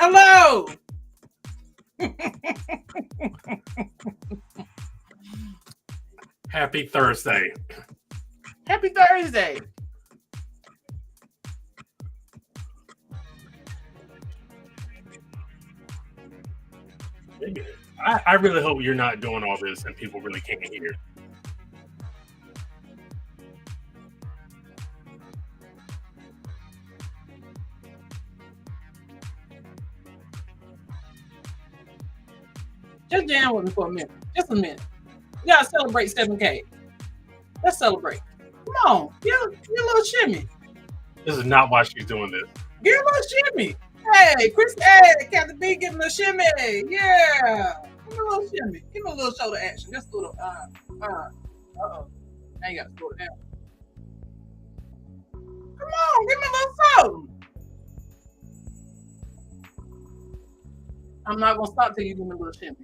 Hello. Happy Thursday. Happy Thursday. I really hope you're not doing all this and people really can't hear. Just jam with me for a minute. Just a minute. We gotta celebrate 7K. Let's celebrate. Come on. Get a little shimmy. This is not why she's doing this. Get a little shimmy. Hey, Chris, hey, Captain B, give him a shimmy. Yeah. Give me a little shimmy. Give me a little shoulder action. Just a little, uh-oh. Now you gotta slow it down. Come on, give me a little something. I'm not gonna stop till you give me a little shimmy.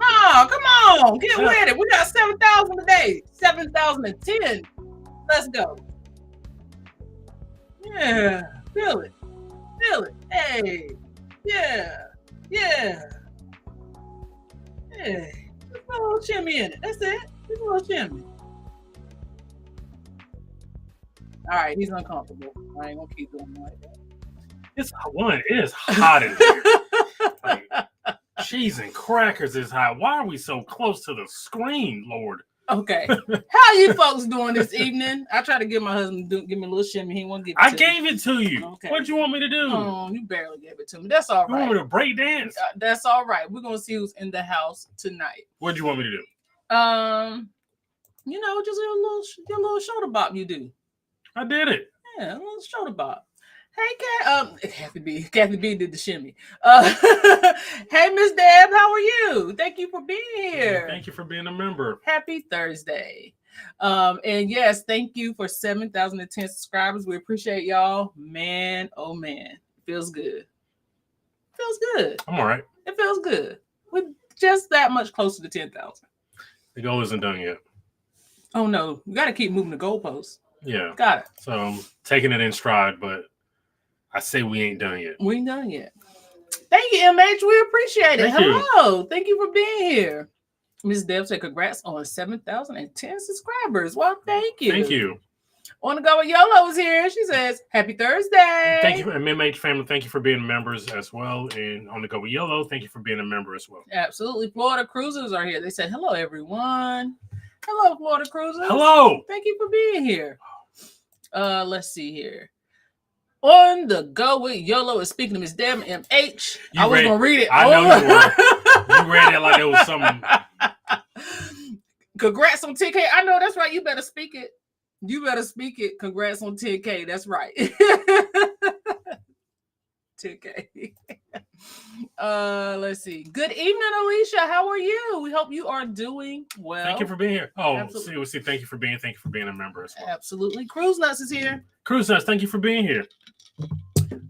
No, come on, get with it. We got 7,000 today. 7,010. Let's go. Yeah, feel it. Feel it. Hey. Yeah. Yeah. Hey. Just put a little shimmy in it. That's it. Just a little shimmy. All right, he's uncomfortable. I ain't gonna keep doing it like that. It is hot in here. Like, cheese and crackers is hot. Why are we so close to the screen, Lord? Okay. How you folks doing this evening? I tried to get my husband to give me a little shimmy. He won't give it I to gave me. it to you. Okay. What do you want me to do? Oh, you barely gave it to me. That's all You right. want me to break dance? That's all right. We're gonna see who's in the house tonight. What do you want me to do? Just your little shoulder bop you do. I did it. Yeah, a little shoulder bop. Hey, Kathy B did the shimmy. Hey, Miss Deb, how are you? Thank you for being here. Thank you for being a member. Happy Thursday. And yes, thank you for 7,010 subscribers. We appreciate y'all. Man, oh man, feels good. Feels good. I'm all right. It feels good. We're just that much closer to 10,000. The goal isn't done yet. Oh no, we got to keep moving the goalposts. Yeah. Got it. So I'm taking it in stride, but I say we ain't done yet. We ain't done yet. Thank you, MH. We appreciate it. Hello. Thank you for being here. Ms. Deb said congrats on 7,010 subscribers. Well, thank you. Thank you. On the go with YOLO is here. She says, happy Thursday. Thank you, MMH family. Thank you for being members as well. And on the go with YOLO, thank you for being a member as well. Absolutely. Florida Cruisers are here. They said, hello, everyone. Hello, Florida Cruisers. Hello. Thank you for being here. Let's see here. On the go with YOLO is speaking to Miss Deb MH. I was going to read it. I know you were. You read it like it was something. Congrats on 10K. I know that's right. You better speak it. You better speak it. Congrats on 10K. That's right. 10K. Let's see. Good evening, Alicia. How are you? We hope you are doing well. Thank you for being here. Oh, absolutely. See, thank you for being a member as well. Absolutely. Cruise Nuts is here. Cruise Nuts, thank you for being here.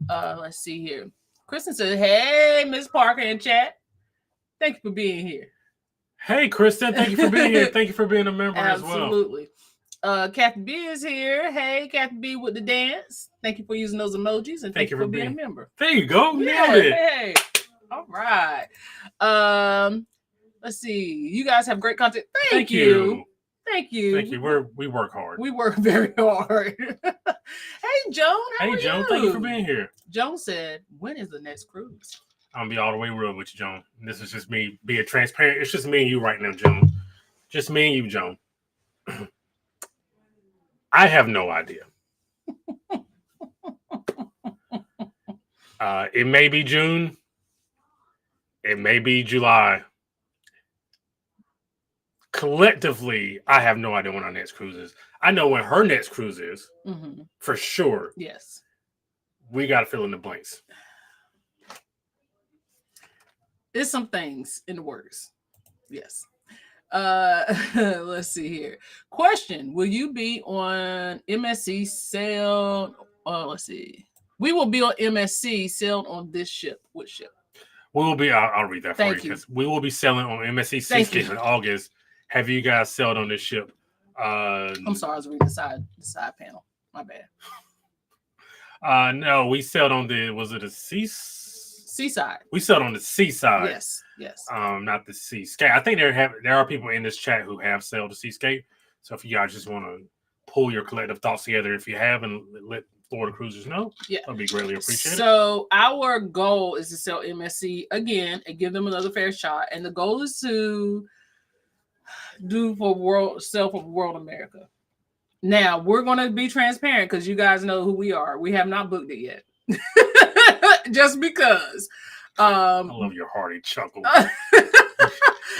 Let's see here. Kristen said, hey, Miss Parker in chat. Thank you for being here. Hey, Kristen, thank you for being here. Thank you for being a member as well. Absolutely. Kathy B is here. Hey, Kathy B with the dance. Thank you for using those emojis and thank you for being a member. There you go. Nailed it. Hey. All right. Let's see. You guys have great content. Thank you. Thank you. Thank you. We work hard. We work very hard. Hey, Joan. How are Joan. you? Thank you for being here. Joan said, when is the next cruise? I'm going to be all the way real with you, Joan. This is just me being transparent. It's just me and you right now, Joan. Just me and you, Joan. I have no idea. It may be June. It may be July. Collectively, I have no idea when our next cruise is. I know when her next cruise is, for sure. Yes. We got to fill in the blanks. There's some things in the works. Yes. Let's see here. Question: will you be on MSC sailed? Let's see. We will be on MSC sailed on this ship. Which ship? We will be. I'll read that for you because we will be sailing on MSC Seascape in August. Have you guys sailed on this ship? I'm sorry, I was reading the side panel. My bad. No, we sailed on was it a Seaside. We sailed on the seaside. Yes. Not the seascape. I think there are people in this chat who have sailed the seascape. So if you guys just want to pull your collective thoughts together, if you have, and let Florida cruisers know, that'd be greatly appreciated. So our goal is to sell MSC again and give them another fair shot. And the goal is to sell for World America. Now we're going to be transparent because you guys know who we are. We have not booked it yet. Just because. I love your hearty chuckle.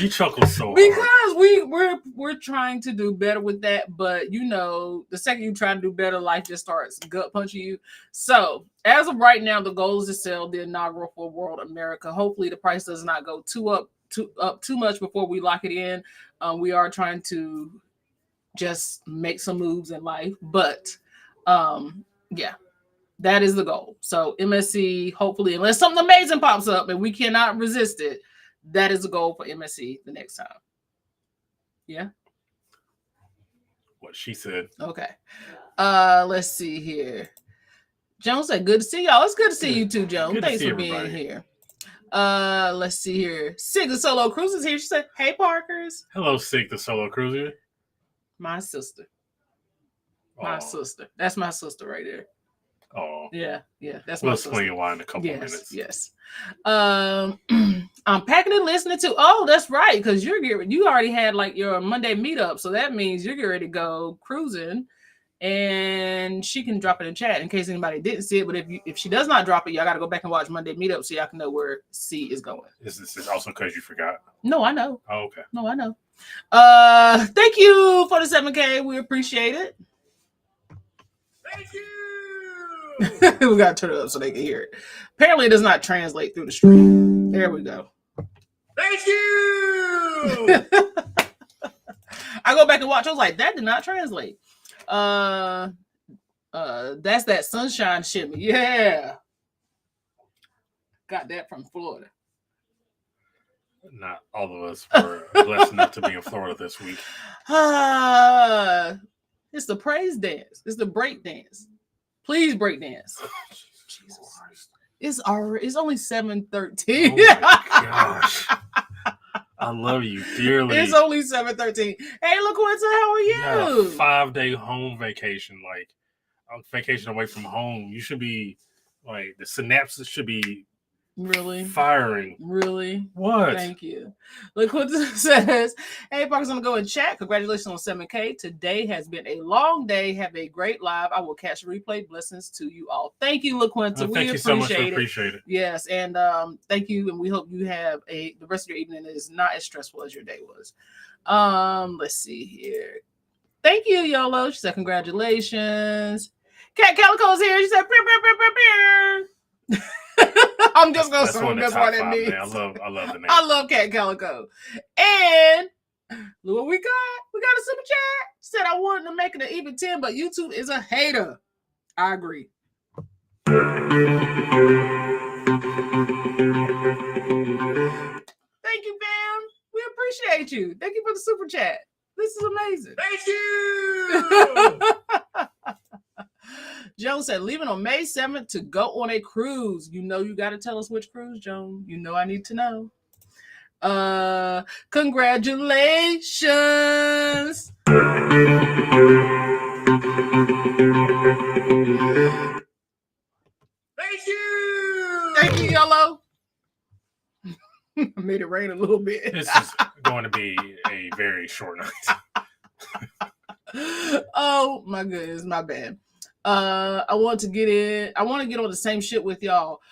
You chuckle so because hard. we're trying to do better with that, but the second you try to do better, life just starts gut punching you. So as of right now, the goal is to sell the inaugural for World America. Hopefully the price does not go up too much before we lock it in. We are trying to just make some moves in life, but that is the goal. So MSC, hopefully, unless something amazing pops up and we cannot resist it, that is the goal for MSC the next time. Yeah. What she said. Okay. Let's see here. Joan said, good to see y'all. It's good to see you too, Joan. Thanks for being here. Let's see here. Sig the Solo Cruiser is here. She said, hey, Parkers. Hello, Sig the Solo Cruiser. My sister. My sister. That's my sister right there. Oh. Yeah. That's we'll my sister. explain why in a couple of minutes. Yes. I'm packing and listening to. Oh, that's right, because you already had like your Monday meetup, so that means you're getting ready to go cruising, and she can drop it in chat in case anybody didn't see it. But if she does not drop it, y'all got to go back and watch Monday meetup so y'all can know where C is going. Is this also because you forgot? No, I know. Oh, okay. No, I know. Thank you for the 7K. We appreciate it. Thank you. We gotta turn it up so they can hear it. Apparently, it does not translate through the stream. There we go. Thank you. I go back and watch. I was like, that did not translate. That's that sunshine shimmy. Yeah. Got that from Florida. Not all of us were blessed enough to be in Florida this week. It's the praise dance. It's the break dance. Please break dance. Jesus Christ. It's only 7:13. Oh my gosh. I love you dearly. It's only 7:13. Hey, LaQuinta, how are you? Yeah, 5-day home vacation, like vacation away from home. You should be like the synapses should be really firing. Really? What? Thank you. LaQuinta says, hey, Parker's gonna go in chat. Congratulations on 7K. Today has been a long day. Have a great live. I will catch the replay. Blessings to you all. Thank you, LaQuinta. Thank you so much. We appreciate it. Yes, and thank you, and we hope you have the rest of your evening is not as stressful as your day was. Let's see here. Thank you, YOLO. She said, congratulations. Cat Calico's here. She said, pew, pew, pew, pew, pew. I'm just gonna assume that's what that means. I love the name. I love Cat Calico. And look what we got. We got a super chat. Said I wanted to make it an even 10, but YouTube is a hater. I agree. Thank you, fam. We appreciate you. Thank you for the super chat. This is amazing. Thank you. Joan said, leaving on May 7th to go on a cruise. You got to tell us which cruise, Joan. I need to know. Congratulations. Thank you. Thank you, YOLO. I made it rain a little bit. This is going to be a very short night. Oh my goodness, my bad. I want to get on the same shit with y'all.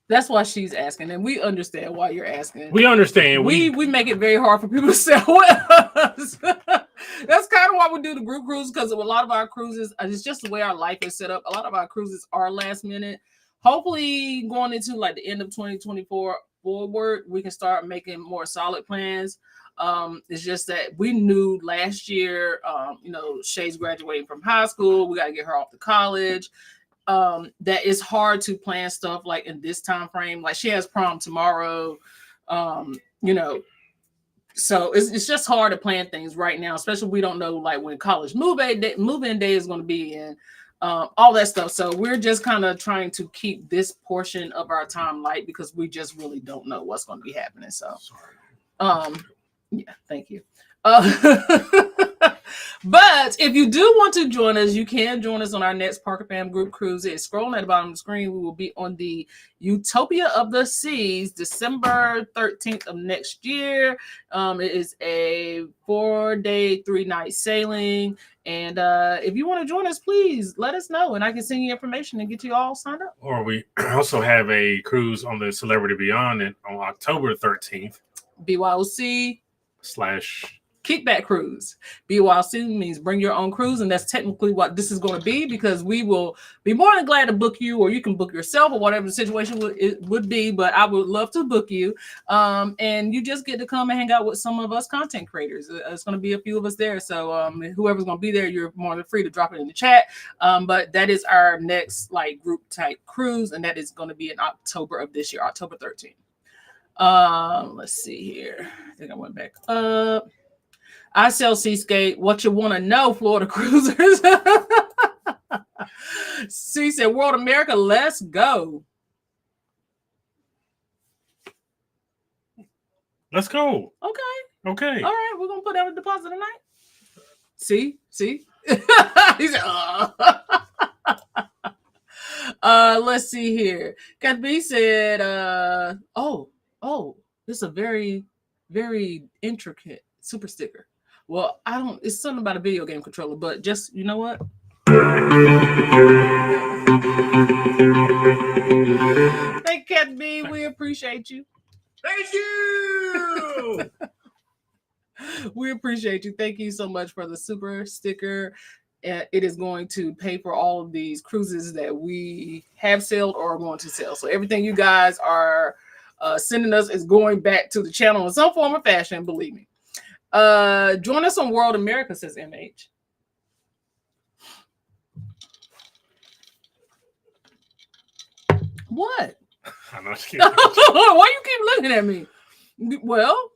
That's why she's asking, and we understand why you're asking. We understand. We make it very hard for people to sell with us. That's kind of why we do the group cruise, because a lot of our cruises, it's just the way our life is set up. A lot of our cruises are last minute. Hopefully, going into like the end of 2024 forward, we can start making more solid plans. It's just that we knew last year, Shay's graduating from high school. We got to get her off to college. That it's hard to plan stuff like in this time frame. Like she has prom tomorrow, so it's just hard to plan things right now, especially we don't know like when college move-in day is going to be in. all that stuff. So we're just kind of trying to keep this portion of our time light because we just really don't know what's going to be happening. So, yeah, thank you. But if you do want to join us, you can join us on our next Parker Fam group cruise. It's scrolling at the bottom of the screen. We will be on the Utopia of the Seas, December 13th of next year. It is a 4-day, 3-night sailing. And if you want to join us, please let us know, and I can send you information and get you all signed up. Or we also have a cruise on the Celebrity Beyond on October 13th. BYOC / Kickback Cruise. BYOC means bring your own cruise, and that's technically what this is going to be, because we will be more than glad to book you, or you can book yourself, or whatever the situation would be, but I would love to book you. And you just get to come and hang out with some of us content creators. It's going to be a few of us there, so whoever's going to be there, you're more than free to drop it in the chat. But that is our next group type cruise, and that is going to be in October of this year, October 13th. Let's see here. I think I went back up. I sell Seascape. What you want to know, Florida Cruisers? C said, World America, let's go. Let's go. Okay. Okay. All right, we're going to put down a deposit tonight. See? He said, let's see here. Cat B said, this is a very, very intricate super sticker. Well, it's something about a video game controller, but just, you know what? Thank you, Cat B. We appreciate you. Thank you. We appreciate you. Thank you so much for the super sticker. It is going to pay for all of these cruises that we have sailed or are going to sail. So everything you guys are sending us is going back to the channel in some form or fashion, believe me. Join us on World America, says MH. What? I'm not kidding. Why you keep looking at me? Well,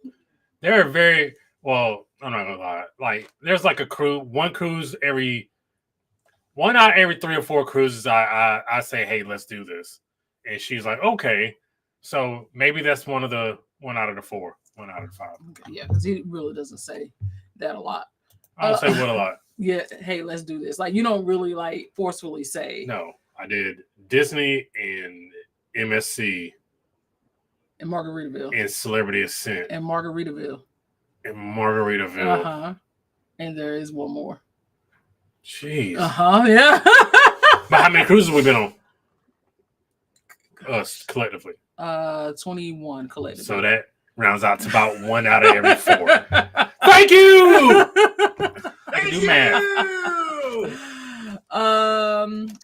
they're very well. I'm not gonna lie. Like, there's like one cruise one out every 3 or 4 cruises. I say, hey, let's do this, and she's like, okay. So maybe that's one out of the 4. 1 out of 5. Yeah, because he really doesn't say that a lot. I don't say what a lot. Yeah, hey, let's do this. Like, you don't really forcefully say. No, I did Disney and MSC and Margaritaville and Celebrity Ascent and Margaritaville. Uh-huh. And there is one more. Jeez. Uh-huh. Yeah. But how many cruises we been on? Us collectively. 21 collectively. So that rounds out to about 1 out of every 4. Thank you. I can do math.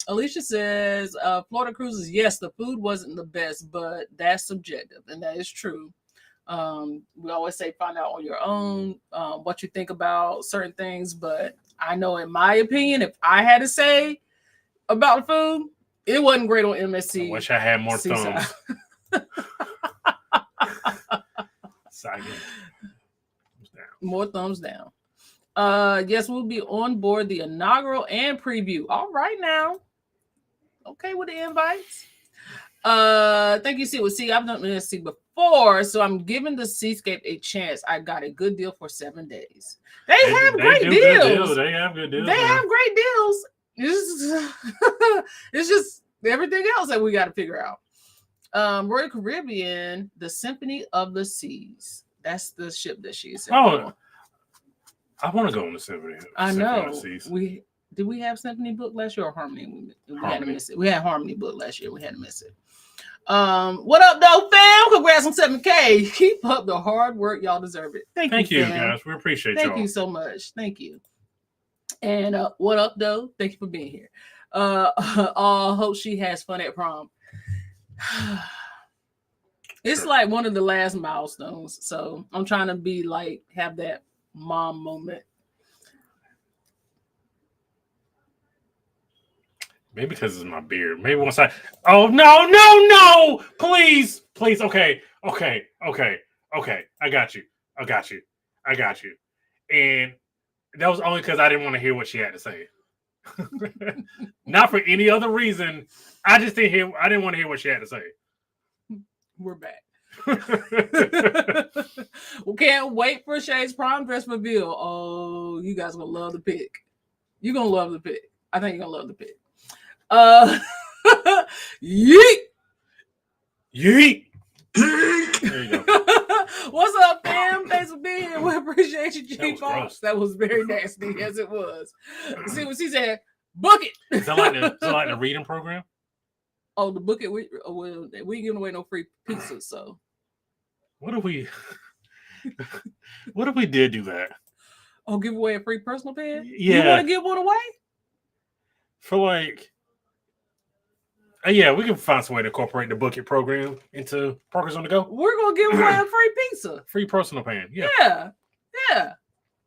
Alicia says, Florida cruises, yes, the food wasn't the best, but that's subjective, and that is true. We always say find out on your own what you think about certain things, but I know, in my opinion, if I had to say about the food, it wasn't great on MSC. I wish I had more thumbs. More thumbs down. Yes, we'll be on board the inaugural and preview. All right now. Okay with the invites. Thank you, See, I've done MSC before, so I'm giving the Seascape a chance. I got a good deal for 7 days. They have great deals. They have good deals. They have great deals. It's just everything else that we got to figure out. Royal Caribbean, the Symphony of the Seas. That's the ship that she's in. Oh, I want to go on the Symphony. I know. Did we have Symphony book last year or Harmony? We had to miss it. We had Harmony book last year. We had to miss it. What up, though, fam? Congrats on 7K. Keep up the hard work. Y'all deserve it. Thank you, guys. We appreciate y'all. Thank you so much. Thank you. And what up, though? Thank you for being here. Hope she has fun at prom. It's like one of the last milestones, so I'm trying to be have that mom moment. Maybe because it's my beard. Maybe once oh no, please. Okay. I got you. And that was only because I didn't want to hear what she had to say. Not for any other reason. I just didn't hear. I didn't want to hear what she had to say. We're back. We can't wait for Shay's prom dress reveal. Oh, you guys gonna love the pic. You're gonna love the pic. I think you're gonna love the pic. Yeet. Yeet. There you go. What's up, fam? Thanks for being here. We appreciate you, G Fox. That was very nasty, as it was. See what she said? Book it. Is that like the reading program? Oh, the book it. We ain't giving away no free pizzas. So, what if we did do that? Oh, give away a free personal pan? Yeah. You want to give one away? For like. Yeah, we can find some way to incorporate the Book It program into Parker's on the Go. We're going to give away a free pizza. Free personal pan. Yeah. Yeah.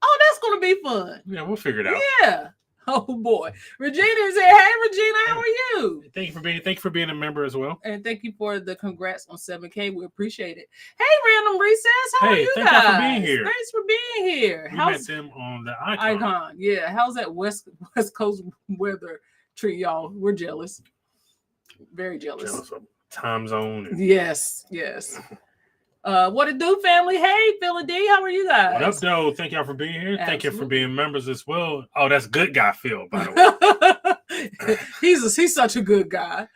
Oh, that's going to be fun. Yeah, we'll figure it out. Yeah. Oh, boy. Regina said, hey, Regina, how are you? Thank you for being a member as well. And thank you for the congrats on 7K. We appreciate it. Hey, Random Recess, how are you guys? Thanks for being here. Thanks for being here. We met them on the Icon. Yeah. How's that West Coast weather treat y'all? We're jealous. Very jealous of time zone. Yes. What it do, family? Hey, Philly D, how are you guys? What up, though? Thank y'all for being here. Absolutely. Thank you for being members as well. Oh, that's good guy Phil, by the way. he's such a good guy.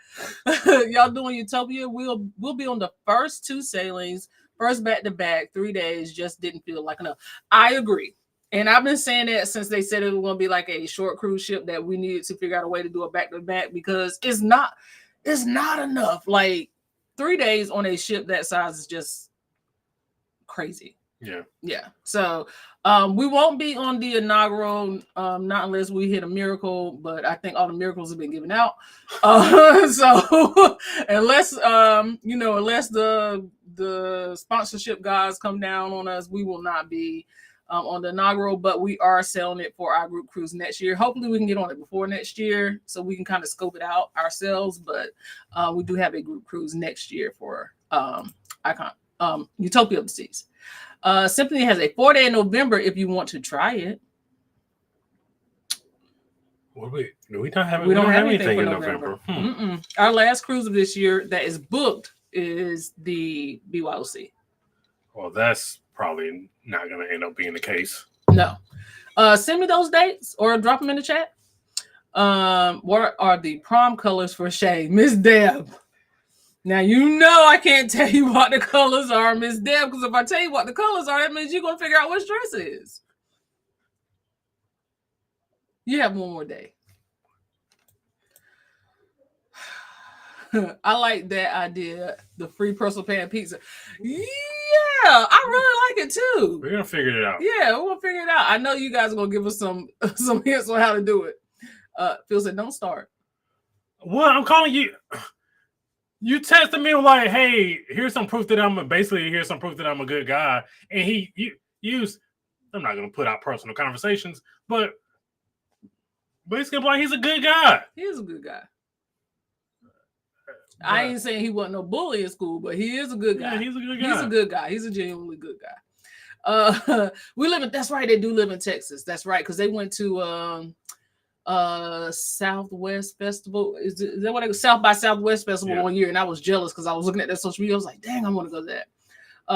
Y'all doing Utopia? We'll be on the first 2 sailings, first back-to-back, 3 days. Just didn't feel like enough. I agree. And I've been saying that since they said it was going to be like a short cruise ship, that we needed to figure out a way to do a back-to-back, because it's not enough. Like 3 days on a ship that size is just crazy. Yeah. So we won't be on the inaugural, not unless we hit a miracle, but I think all the miracles have been given out. So unless unless the sponsorship guys come down on us, we will not be on the inaugural, but we are selling it for our group cruise next year. Hopefully we can get on it before next year so we can kind of scope it out ourselves, but we do have a group cruise next year for Icon Utopia of the Seas. Symphony has a 4-day in November if you want to try it. We don't have anything in November. Our last cruise of this year that is booked is the BYOC. Well, that's probably not going to end up being the case. No. Send me those dates or drop them in the chat. What are the prom colors for Shay? Miss Deb. Now, you know I can't tell you what the colors are, Miss Deb, because if I tell you what the colors are, that means you're going to figure out which dress it is. You have one more day. I like that idea, the free personal pan pizza. Yeah, I really like it too. We're going to figure it out. Yeah, we're going to figure it out. I know you guys are going to give us some hints on how to do it. Phil said, don't start. Well, I'm calling you. You texted me like, hey, here's some proof that I'm a good guy. And he used, I'm not going to put out personal conversations, but basically like he's a good guy. He is a good guy. I ain't saying he wasn't no bully in school, but he is a good guy. Yeah, he's a good guy. He's a good guy. He's a genuinely good guy. That's right. They do live in Texas. That's right. Because they went to Southwest Festival. Is that what South by Southwest Festival 1 year? And I was jealous because I was looking at their social media. I was like, dang, I want to go to that.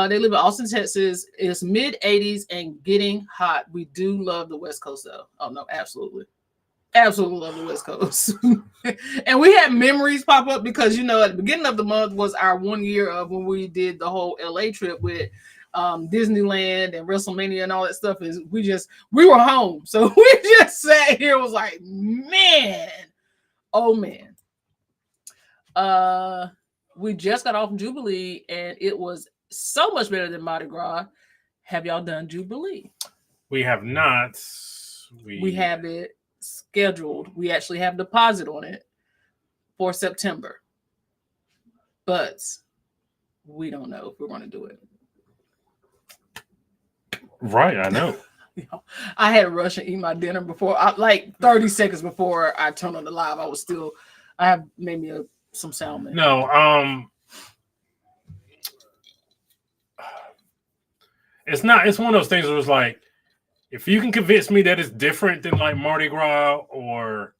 They live in Austin, Texas. It's mid-80s and getting hot. We do love the West Coast, though. Oh, no, absolutely. Absolutely love the West Coast. And we had memories pop up because, at the beginning of the month was our 1 year of when we did the whole LA trip with Disneyland and WrestleMania and all that stuff. Is we were home. So we just sat here, was like, man, oh man. We just got off Jubilee and it was so much better than Mardi Gras. Have y'all done Jubilee? We have not. We have it scheduled. We actually have deposit on it for September, but we don't know if we're going to do it. Right, I know. I had to rush and eat my dinner before, like 30 seconds before I turned on the live. I have made me some salmon. No, it's not. It's one of those things where it's like if you can convince me that it's different than like Mardi Gras or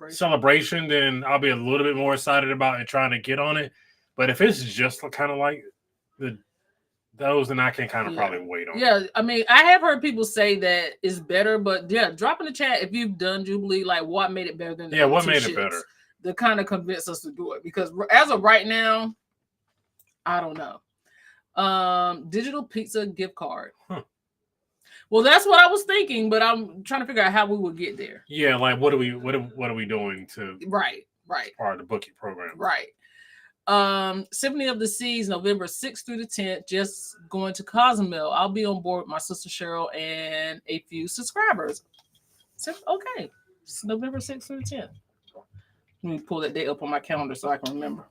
Celebration, then I'll be a little bit more excited about it, trying to get on it. But if it's just kind of like those, then I can kind of probably wait on. Yeah, I mean, I have heard people say that it's better, but yeah, drop in the chat if you've done Jubilee, like what made it better than the what made it better to kind of convince us to do it, because as of right now, I don't know. Digital pizza gift card. Well, that's what I was thinking, but I'm trying to figure out how we would get there. Yeah, like what are we doing to right part of the booking program? Right. Symphony of the Seas, November 6th through the 10th, just going to Cozumel. I'll be on board with my sister Cheryl and a few subscribers. Okay, it's November 6th through the 10th. Let me pull that date up on my calendar so I can remember.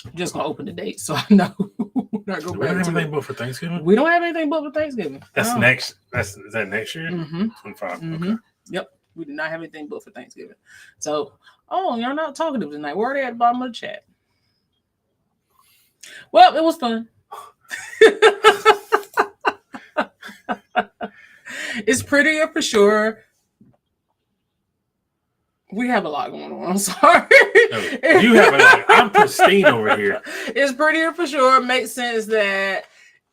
I'm just gonna open the date so I know. Do we don't have anything booked for Thanksgiving? We don't have anything booked for Thanksgiving. Is that next year? 25. Okay. Yep. We do not have anything booked for Thanksgiving. So, you're not talkative tonight. We're already at the bottom of the chat. Well, it was fun. It's prettier for sure. We have a lot going on. I'm sorry. You have a lot. I'm pristine over here. It's prettier for sure. Makes sense that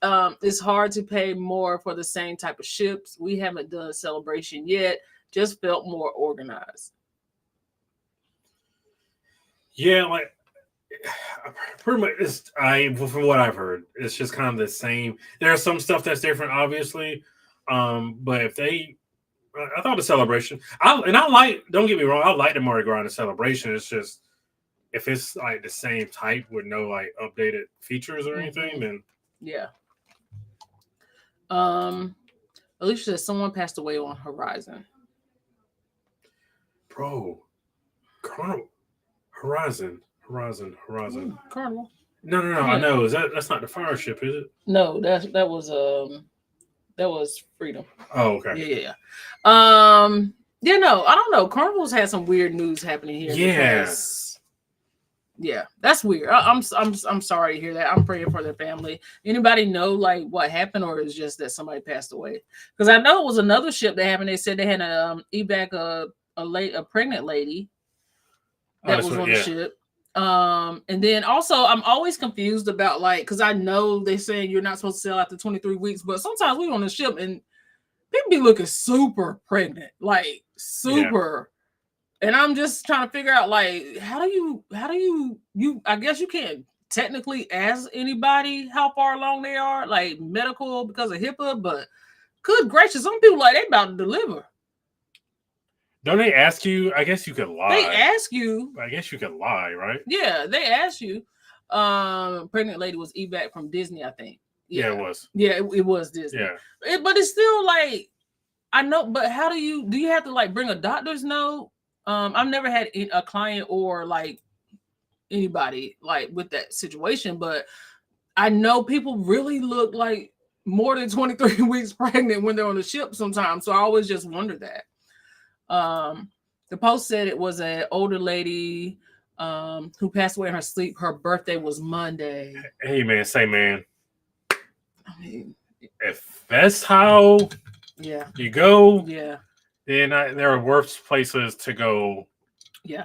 it's hard to pay more for the same type of ships. We haven't done Celebration yet. Just felt more organized. Yeah, like pretty much. From what I've heard, it's just kind of the same. There's some stuff that's different, obviously. But if I thought the Celebration, don't get me wrong, I like the Mardi Gras and the Celebration. It's just, if it's like the same type with no like updated features or anything, then yeah. Alicia says someone passed away on Horizon. Bro, Horizon. Carnival. No. Yeah. I know. That's not the fire ship, is it? No, that was Freedom. Oh, okay. Yeah. I don't know. Carnival's had some weird news happening here. Yeah, that's weird. I'm sorry to hear that. I'm praying for their family. Anybody know like what happened, or is it just that somebody passed away? Because I know it was another ship that happened. They said they had evac a pregnant lady that was on the ship. And then also I'm always confused about because I know they're saying you're not supposed to sail after 23 weeks, but sometimes we're on the ship and people be looking super pregnant, like super. Yeah. And I'm just trying to figure out how do you I guess you can't technically ask anybody how far along they are, like medical because of HIPAA, but good gracious, some people they about to deliver. Don't they ask you? I guess you could lie. They ask you. I guess you could lie, right? Yeah, they ask you. Pregnant lady was evac from Disney, I think. Yeah, it was. Yeah, it was Disney. Yeah. But it's still I know, but how do you have to bring a doctor's note? I've never had a client or anybody with that situation, but I know people really look like more than 23 weeks pregnant when they're on the ship sometimes. So I always just wonder that. The post said it was an older lady who passed away in her sleep. Her birthday was Monday. Hey man, I mean, if that's how you go, then there are worse places to go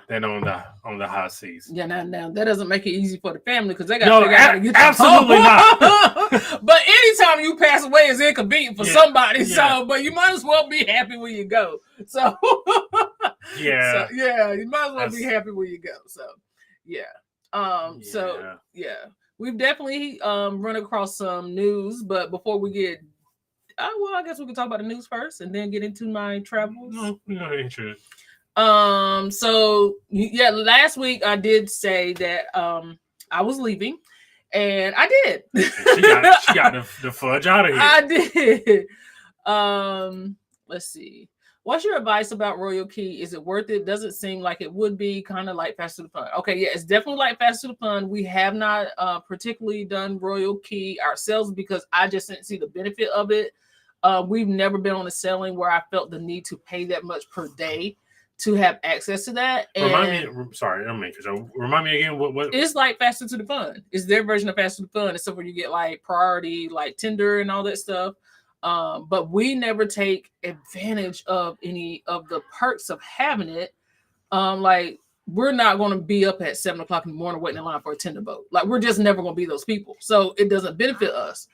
than on the high seas. Yeah, now that doesn't make it easy for the family because they got to figure out how to get absolutely not. But anytime you pass away is inconvenient for somebody. So, but you might as well be happy when you go. So, you might as well be happy when you go. So, we've definitely run across some news. But before we get, I guess we can talk about the news first and then get into my travels. No, interested. Last week I did say that I was leaving, and I did. She got the fudge out of here. I did. Let's see. What's your advice about Royal Key? Is it worth it? Does it seem like it would be kind of like Fast to the Fun? Okay, yeah, it's definitely like Fast to the Fun. We have not particularly done Royal Key ourselves because I just didn't see the benefit of it. We've never been on a sailing where I felt the need to pay that much per day to have access to that. Remind me again what it's like Faster to the Fun. It's their version of Faster to the Fun, except for you get priority, tender and all that stuff. But we never take advantage of any of the perks of having it. Like, we're not going to be up at 7 o'clock in the morning waiting in line for a tender boat. Like, we're just never going to be those people. So it doesn't benefit us.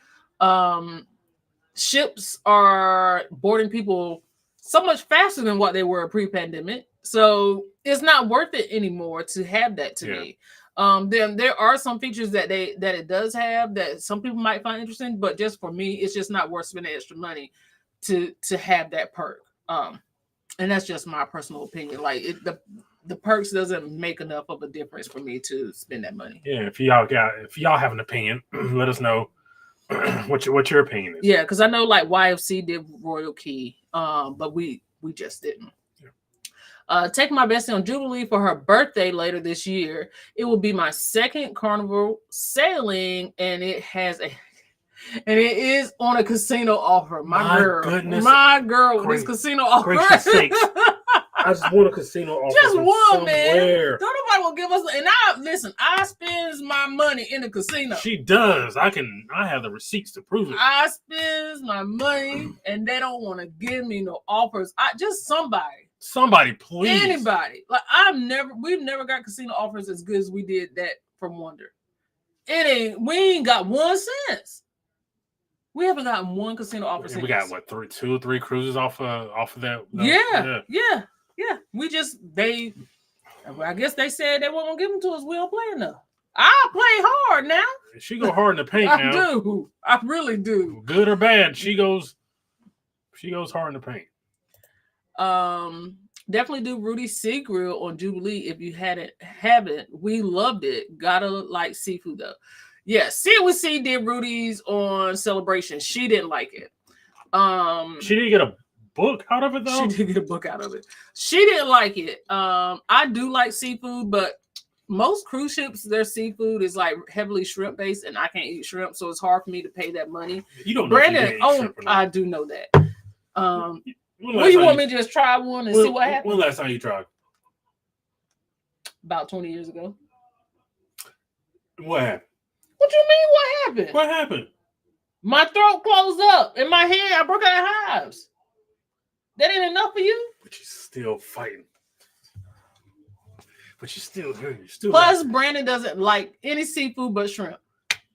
Ships are boarding people so much faster than what they were pre-pandemic. So it's not worth it anymore to have that to me. Then there are some features that it does have that some people might find interesting, but just for me, it's just not worth spending extra money to have that perk. And that's just my personal opinion. Like, the perks doesn't make enough of a difference for me to spend that money. Yeah, if y'all have an opinion, let us know what your opinion is. Yeah, because I know like YFC did Royal Key, but we just didn't. Take my bestie on Jubilee for her birthday later this year. It will be my second Carnival sailing, and it is on a casino offer. My girl, this casino offer. I just want a casino offer. Just one, man. Don't nobody will give us. And I spends my money in the casino. She does. I have the receipts to prove it. I spends my money, and they don't want to give me no offers. Just somebody, please. Anybody. Like, we've never got casino offers as good as we did that from Wonder. We ain't got 1 cent. We haven't gotten one casino offer since. We got what, 2 or 3 cruises off of that. Yeah. I guess they said they weren't gonna give them to us. We don't play enough. I play hard now. She go hard in the paint now. I do. I really do. Good or bad, she goes hard in the paint. Definitely do Rudy Sea Grill on Jubilee if you haven't. We loved it. Gotta like seafood though. Yeah, CWC did Rudy's on Celebration. She didn't like it. She didn't get a book out of it though. She did get a book out of it. She didn't like it. I do like seafood, but most cruise ships, their seafood is like heavily shrimp based, and I can't eat shrimp, so it's hard for me to pay that money. You don't know. Brandon, I do know that. Well, you want me to just try one and see what happens? When last time you tried? About 20 years ago. What happened? What you mean? What happened? What happened? My throat closed up. In my head, I broke out hives. That ain't enough for you? But you're still fighting. But you're still here. Plus, Brandon doesn't like any seafood but shrimp.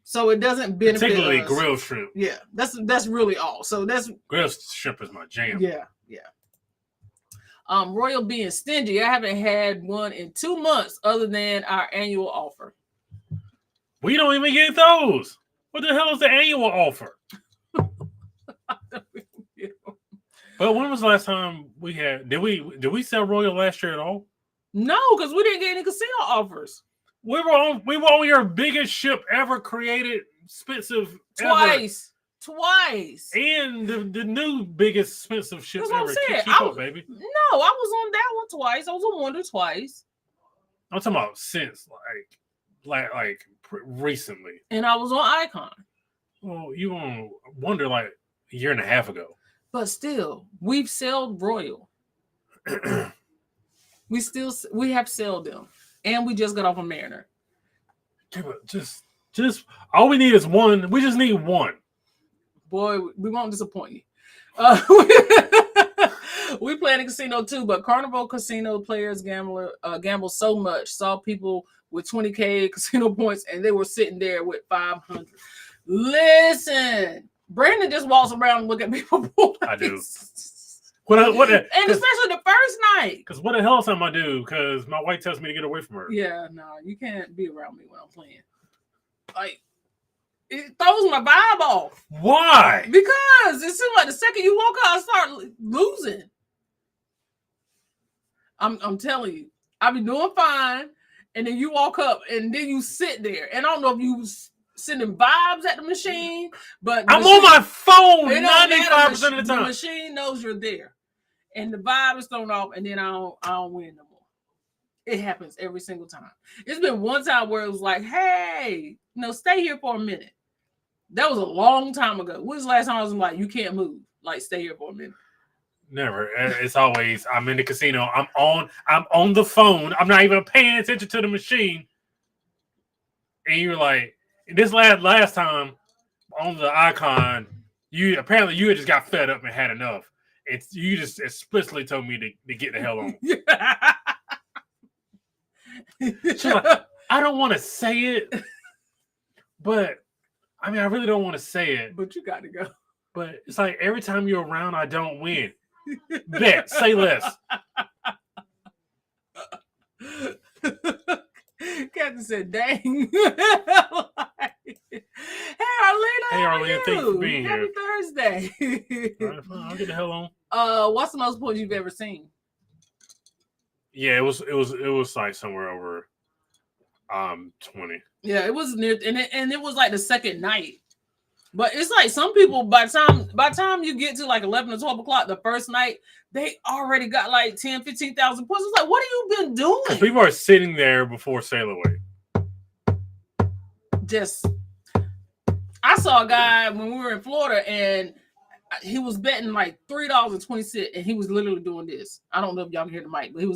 So it doesn't benefit particularly us. Grilled shrimp. Yeah, that's really all. So that's grilled shrimp is my jam. Yeah. Royal being stingy. I haven't had one in 2 months other than our annual offer. We don't even get those. What the hell is the annual offer? But when was the last time we had? Did we sell Royal last year at all? No, because we didn't get any casino offers. We were on your biggest ship ever created, expensive twice. And the new biggest expensive ship ever. Keep up, baby. No, I was on that one twice. I was on Wonder twice. I'm talking about since like recently. And I was on Icon. Well, you on Wonder like a year and a half ago. But still, we've sailed Royal. we have sailed them. And we just got off a Mariner. Yeah, but just all we need is one. We just need one. Boy, we won't disappoint you. We play in a casino too, but Carnival casino players gamble so much. Saw people with 20K casino points, and they were sitting there with 500. Listen, Brandon just walks around and look at people. I do. And especially the first night. Because what the hell am I do? Because my wife tells me to get away from her. Yeah, no, you can't be around me when I'm playing. Like, it throws my vibe off. Why? Because it seems like the second you walk out, I start losing. I'm telling you, I be doing fine, and then you walk up, and then you sit there, and I don't know if you sending vibes at the machine, but I'm on my phone 95% of the time. The machine knows you're there, and the vibe is thrown off, and then I don't win no more. It happens every single time. It's been one time where it was like, hey, stay here for a minute. That was a long time ago. When was the last time I was like, you can't move? Like, stay here for a minute. Never. It's always, I'm in the casino. I'm on the phone. I'm not even paying attention to the machine. And you're like, this last time on the Icon, You apparently you had just got fed up and had enough. You just explicitly told me to get the hell on. She's like, I don't want to say it, but I mean, I really don't want to say it. But you got to go. But it's like every time you're around, I don't win. Bet, say less. Captain said, dang. Hey, Arlene, thanks for being Happy here. Thursday. All right, fine, I'll get the hell on. What's the most points you've ever seen? Yeah, it was like somewhere over 20. Yeah, it was near, and it was like the second night. But it's like some people by the time you get to like 11 or 12 o'clock the first night, they already got like 10, 15,000 points. It's like, what have you been doing? People are sitting there before sail away. I saw a guy when we were in Florida and he was betting like $3.20 and he was literally doing this. I don't know if y'all can hear the mic, but he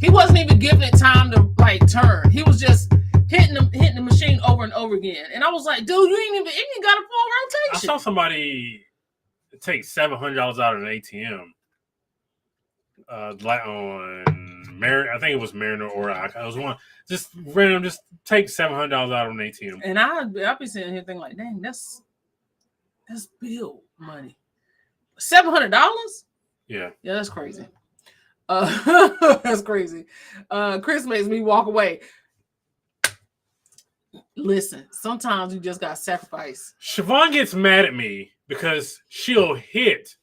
wasn't even giving it time to like turn. He was just hitting the machine over and over again. And I was like, dude, you ain't even got a full rotation. I saw somebody take $700 out of an ATM. Like on I think it was Mariner or it was one just random, just take $700 out of an ATM. And I'll be sitting here thinking like, dang, that's bill money. $700? Yeah, that's crazy. That's crazy. Chris makes me walk away. Listen, sometimes you just got to sacrifice. Siobhan gets mad at me because she'll hit.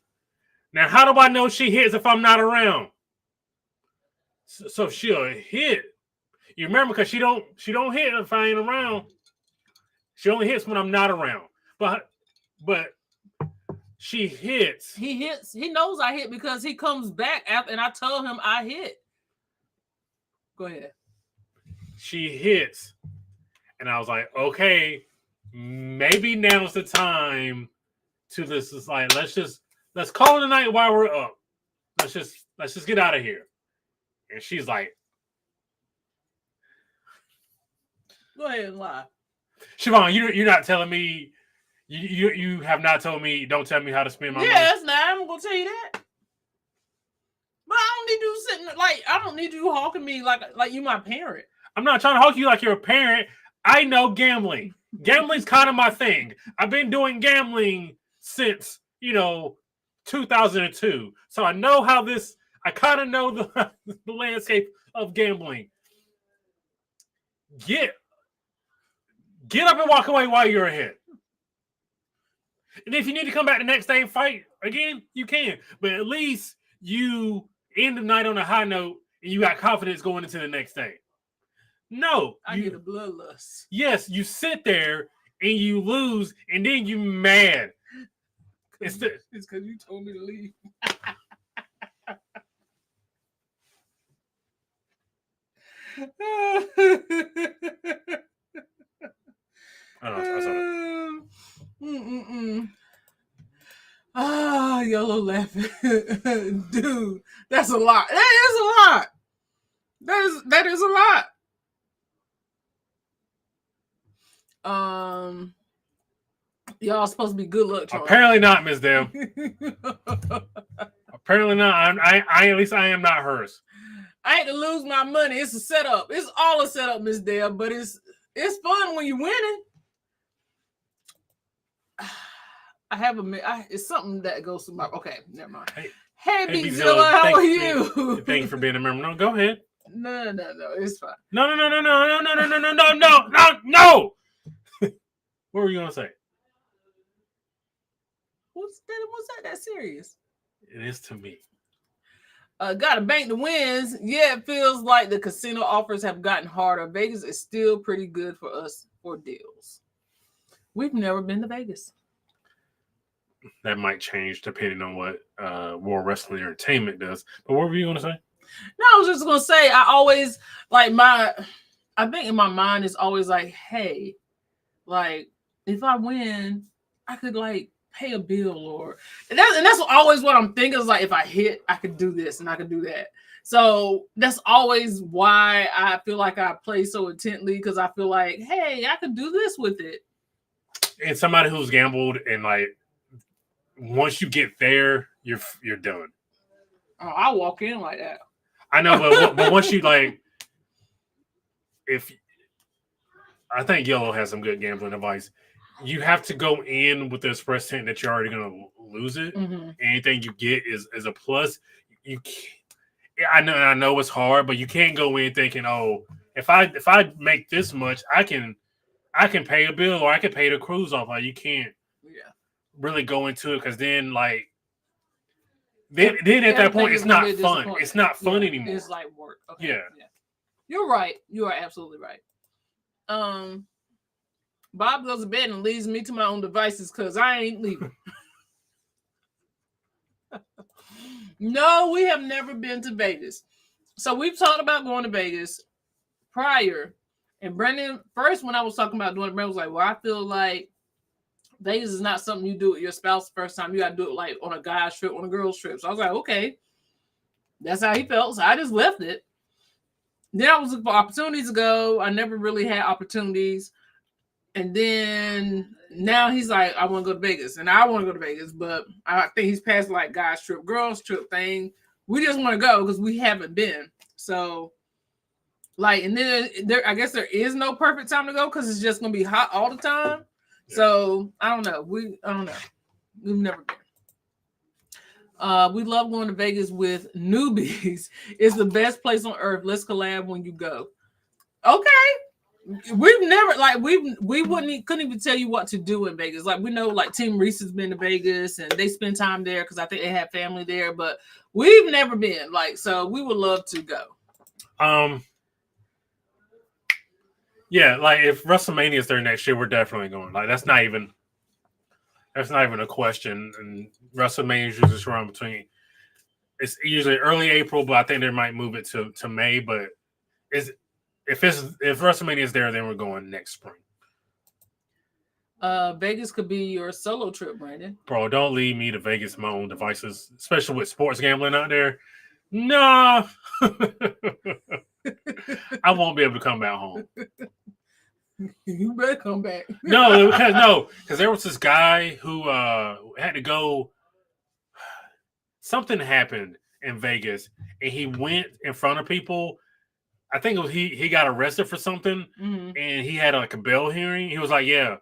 Now, how do I know she hits if I'm not around? So she'll hit. You remember, because she don't hit if I ain't around. She only hits when I'm not around. But she hits. He hits. He knows I hit because he comes back after, and I told him I hit. Go ahead. She hits. And I was like, okay, maybe now's the time to this. Is like, let's call it a night while we're up. Let's just get out of here. And she's like, go ahead and lie. Siobhan, you're not telling me, you have not told me, don't tell me how to spend my money. Yes, now I'm gonna tell you that. But I don't need you sitting like, I don't need you hawking me like you my parent. I'm not trying to hawk you like you're a parent. I know gambling. Gambling's kind of my thing. I've been doing gambling since, 2002. So I know how this, I kind of know the landscape of gambling. Get up and walk away while you're ahead. And if you need to come back the next day and fight again, you can. But at least you end the night on a high note and you got confidence going into the next day. No. I get a bloodlust. Yes, you sit there and you lose and then you mad. It's because you told me to leave. Yellow laughing. Dude, that's a lot. That is a lot. That is a lot. Y'all supposed to be good luck charms. Apparently not, Miss Dale. Apparently not. I at least I am not hers. I hate to lose my money. It's a setup. It's all a setup, Miss Dale. But it's fun when you're winning. It's something that goes through my. Okay, never mind. Hey, Big Zilla, how are you? Thank you for being a member. No, go ahead. No, it's fine. No. What were you gonna say? Was that serious? It is to me. Gotta bank the wins. Yeah, it feels like the casino offers have gotten harder. Vegas is still pretty good for us for deals. We've never been to Vegas. That might change depending on what World Wrestling Entertainment does. But what were you gonna say? No, I was just gonna say I always I think in my mind it's always like, hey, like if I win, I could like pay a bill and that's always what I'm thinking is like if I hit, I could do this and I could do that. So that's always why I feel like I play so intently because I feel like, hey, I could do this with it. And somebody who's gambled and like once you get there, you're done. Oh, I walk in like that. I know, but once you like, if I think Yellow has some good gambling advice, you have to go in with the express intent that you're already going to lose it. Mm-hmm. Anything you get is a plus. You can't, I know it's hard, but you can't go in thinking, oh, if I make this much, I can pay a bill or I can pay the cruise off. Like you can't really go into it because then like then at that point it's not fun. It's not fun anymore. It's like work. Okay. Yeah. You're right. You are absolutely right. Bob goes to bed and leaves me to my own devices because I ain't leaving. No, we have never been to Vegas. So we've talked about going to Vegas prior. And Brendan, first when I was talking about doing it, Brendan was like, well, I feel like Vegas is not something you do with your spouse the first time. You got to do it like on a guy's trip, on a girl's trip. So I was like, okay. That's how he felt. So I just left it. Then I was looking for opportunities to go. I never really had opportunities. And then now he's like, I want to go to Vegas. And I want to go to Vegas. But I think he's past like guy's trip, girl's trip thing. We just want to go because we haven't been. So, like, and then I guess there is no perfect time to go because it's just going to be hot all the time. Yeah. So, I don't know. I don't know. We've never been. We love going to Vegas with newbies. It's the best place on earth. Let's collab when you go. Okay. We've never couldn't even tell you what to do in Vegas. Like we know like Team Reese has been to Vegas and they spend time there because I think they have family there, but we've never been. Like, so we would love to go. Yeah, like if WrestleMania is there next year, we're definitely going. Like that's not even a question. And WrestleMania is usually around between. It's usually early April, but I think they might move it to May. But if WrestleMania is there, then we're going next spring. Vegas could be your solo trip, Brandon. Bro, don't leave me to Vegas my own devices, especially with sports gambling out there. No, I won't be able to come back home. You better come back. No, because there was this guy who had to go. Something happened in Vegas, and he went in front of people. I think it was he got arrested for something, and he had like a bail hearing. He was like, "Yeah,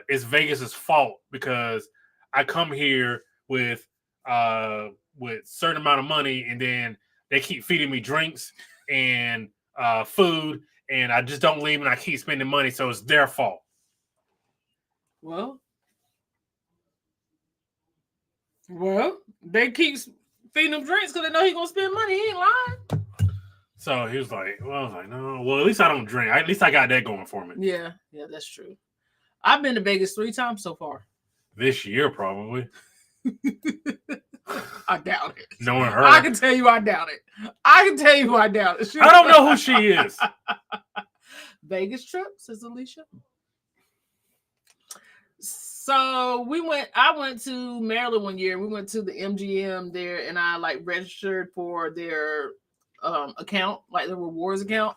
it's Vegas's fault because I come here with certain amount of money, and then they keep feeding me drinks and food." And I just don't leave and I keep spending money, so it's their fault. Well, they keep feeding him drinks because they know he's going to spend money. He ain't lying. So he was like, well, I was like, no. Well, at least I don't drink. At least I got that going for me. Yeah, that's true. I've been to Vegas 3 times so far. This year, probably. I doubt it. Knowing her. I can tell you I doubt it. I doubt it. I don't know who she is. Vegas trip, says Alicia. So I went to Maryland one year. We went to the MGM there and I like registered for their account, like the rewards account.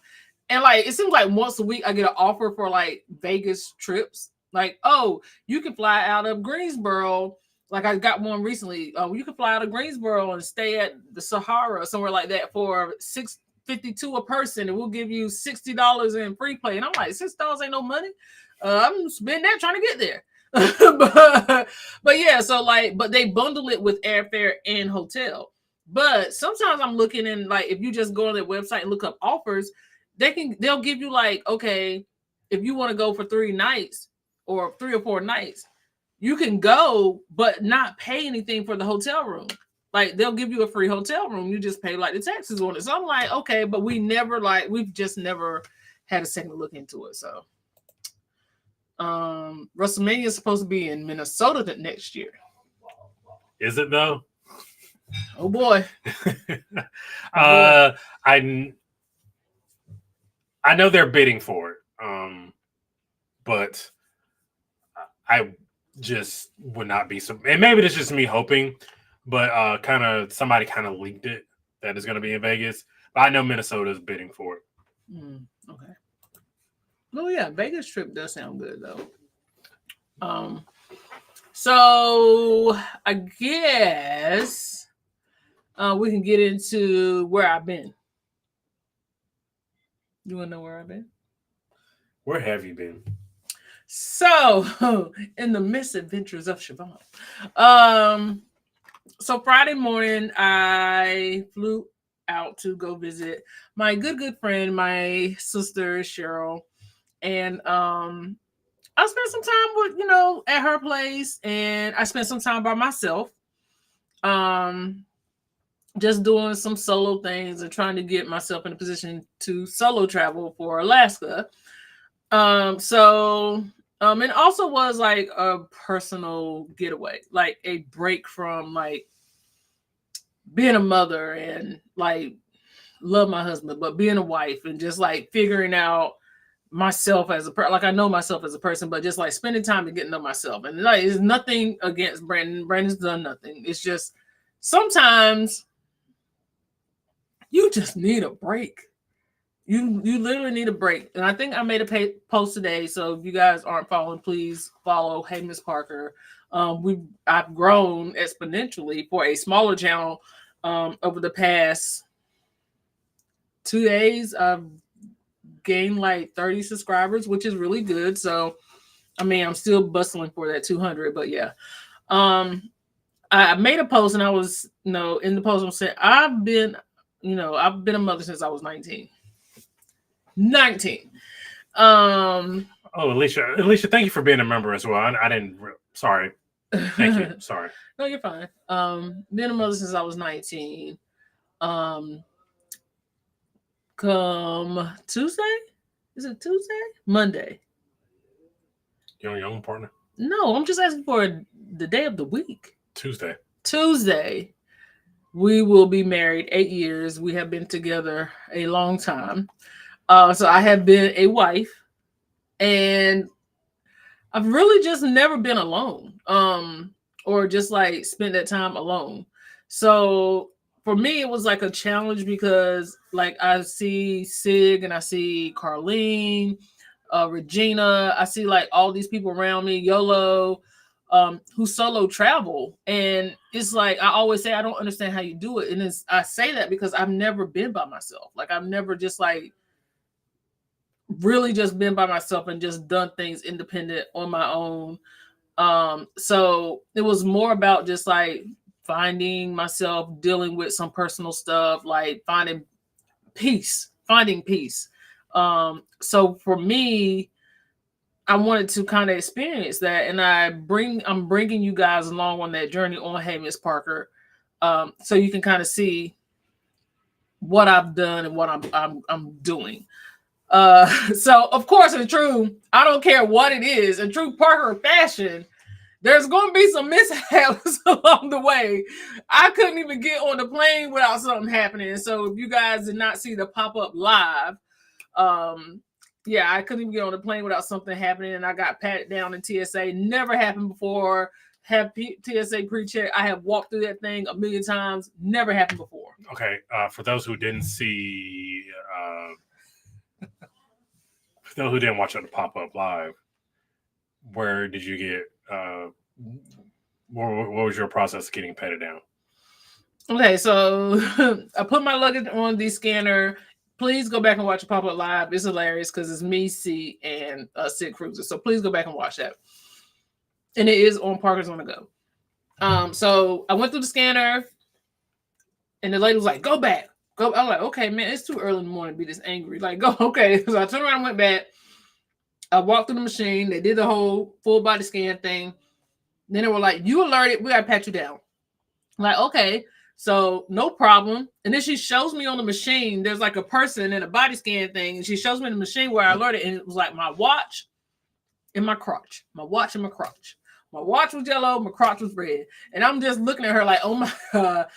And like, it seems like once a week I get an offer for like Vegas trips. Like, oh, you can fly out of Greensboro. Like I got one recently. You can fly out of Greensboro and stay at the Sahara, somewhere like that for $6.52 a person, and we'll give you $60 in free play. And I'm like, $6 ain't no money. I'm spending that trying to get there. but yeah, so like, but they bundle it with airfare and hotel. But sometimes I'm looking in, like, if you just go on their website and look up offers, they'll give you like, okay, if you want to go for 3 nights or 3 or 4 nights, you can go, but not pay anything for the hotel room. Like they'll give you a free hotel room. You just pay like the taxes on it. So I'm like, okay, but we've just never had a second look into it. So WrestleMania is supposed to be in Minnesota next year. Is it though? Oh boy. I know they're bidding for it. But I just would not be so, and maybe it's just me hoping, but somebody leaked it that it's going to be in Vegas. But I know Minnesota is bidding for it. Okay. Oh yeah, Vegas trip does sound good though. So I guess we can get into where I've been. You want to know where I've been? Where have you been? So, in the misadventures of Siobhan. So Friday morning, I flew out to go visit my good friend, my sister Cheryl, and I spent some time with at her place, and I spent some time by myself, just doing some solo things and trying to get myself in a position to solo travel for Alaska. It also was like a personal getaway, like a break from like being a mother and like love my husband, but being a wife and just like figuring out myself as a person. Like I know myself as a person, but just like spending time to get to know myself. And like it's nothing against Brandon. Brandon's done nothing. It's just sometimes you just need a break. You literally need a break. And I think I made a post today. So if you guys aren't following, please follow Hey Miss Parker. I've grown exponentially for a smaller channel over the past 2 days. I've gained like 30 subscribers, which is really good. So I mean, I'm still bustling for that 200, but yeah. I made a post and I was, in the post I'm saying I've been a mother since I was 19. Alicia, thank you for being a member as well. I didn't. Sorry. Thank you. Sorry. No, you're fine. Been a mother since I was 19. Come Tuesday? Is it Tuesday? Monday. You're on your own, partner? No, I'm just asking for the day of the week. Tuesday. We will be married 8 years. We have been together a long time. So I have been a wife, and I've really just never been alone, or just like spent that time alone. So for me, it was like a challenge because like I see Sig and I see Carlene, Regina, I see like all these people around me, YOLO, who solo travel. And it's like, I always say, I don't understand how you do it. And I say that because I've never been by myself. Like I've never just like really just been by myself and just done things independent on my own. So it was more about just like finding myself, dealing with some personal stuff, like finding peace. So for me, I wanted to kind of experience that, and I'm bringing you guys along on that journey on Hey Miss Parker, so you can kind of see what I've done and what I'm doing. So of course, in true, I don't care what it is, in true Parker fashion, there's going to be some mishaps along the way. I couldn't even get on the plane without something happening. So if you guys did not see the pop-up live, I couldn't even get on the plane without something happening, and I got patted down in TSA. Never happened before. Have TSA pre-check. I have walked through that thing a million times. Never happened before. Okay, for those who didn't see, for those who didn't watch it on the pop-up live, where did you get? What was your process of getting patted down? Okay, so I put my luggage on the scanner. Please go back and watch the pop-up live. It's hilarious because it's me, C, and Sid Cruiser. So please go back and watch that. And it is on Parker's on the Go. So I went through the scanner, and the lady was like, "Go back, go." I was like, "Okay, man, it's too early in the morning to be this angry." Like, go, okay. So I turned around and went back. I walked through the machine. They did the whole full body scan thing. Then they were like, "You alerted. We gotta pat you down." I'm like, okay. So no problem. And then she shows me on the machine, there's like a person in a body scan thing. And she shows me the machine where I alerted. And it was like my watch and my crotch. My watch and my crotch. My watch was yellow. My crotch was red. And I'm just looking at her like, oh my God,